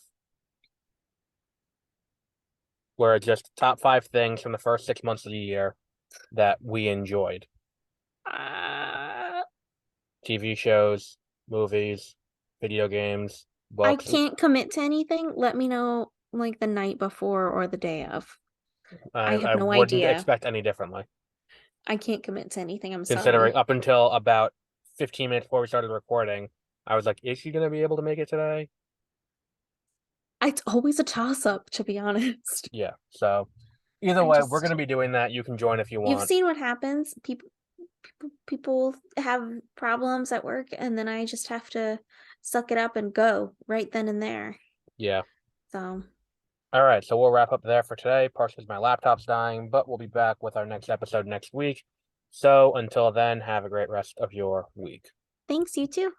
where it's just top five things from the first 6 months of the year that we enjoyed. uh, TV shows, movies, video games, I books. can't commit to anything. Let me know like the night before or the day of. I have I no wouldn't idea. expect any differently, I can't commit to anything. I'm considering sorry. up until about 15 minutes before we started recording, I was like, is she gonna be able to make it today? It's always a toss up, to be honest. Yeah. So either I way, we're just gonna be doing that. You can join if you you've want. seen what happens. People have problems at work and then I just have to suck it up and go right then and there. Yeah. So, All right, so we'll wrap up there for today, partially because my laptop's dying, but we'll be back with our next episode next week. So until then, have a great rest of your week. Thanks, you too.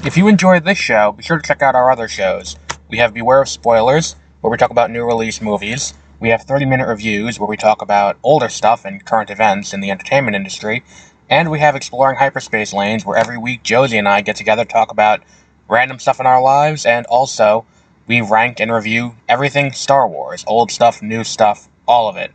If you enjoyed this show, be sure to check out our other shows. We have Beware of Spoilers, where we talk about new release movies. We have 30-minute reviews, where we talk about older stuff and current events in the entertainment industry. And we have Exploring Hyperspace Lanes, where every week Josie and I get together to talk about random stuff in our lives, and also we rank and review everything Star Wars, old stuff, new stuff, all of it.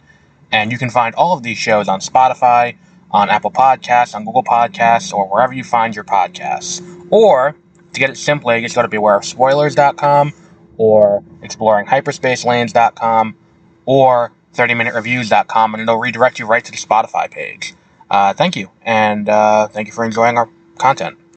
And you can find all of these shows on Spotify, on Apple Podcasts, on Google Podcasts, or wherever you find your podcasts. Or, to get it simply, just go to bewareofspoilers.com, or exploringhyperspacelanes.com, or 30minutereviews.com, and it'll redirect you right to the Spotify page. Thank you, and thank you for enjoying our content.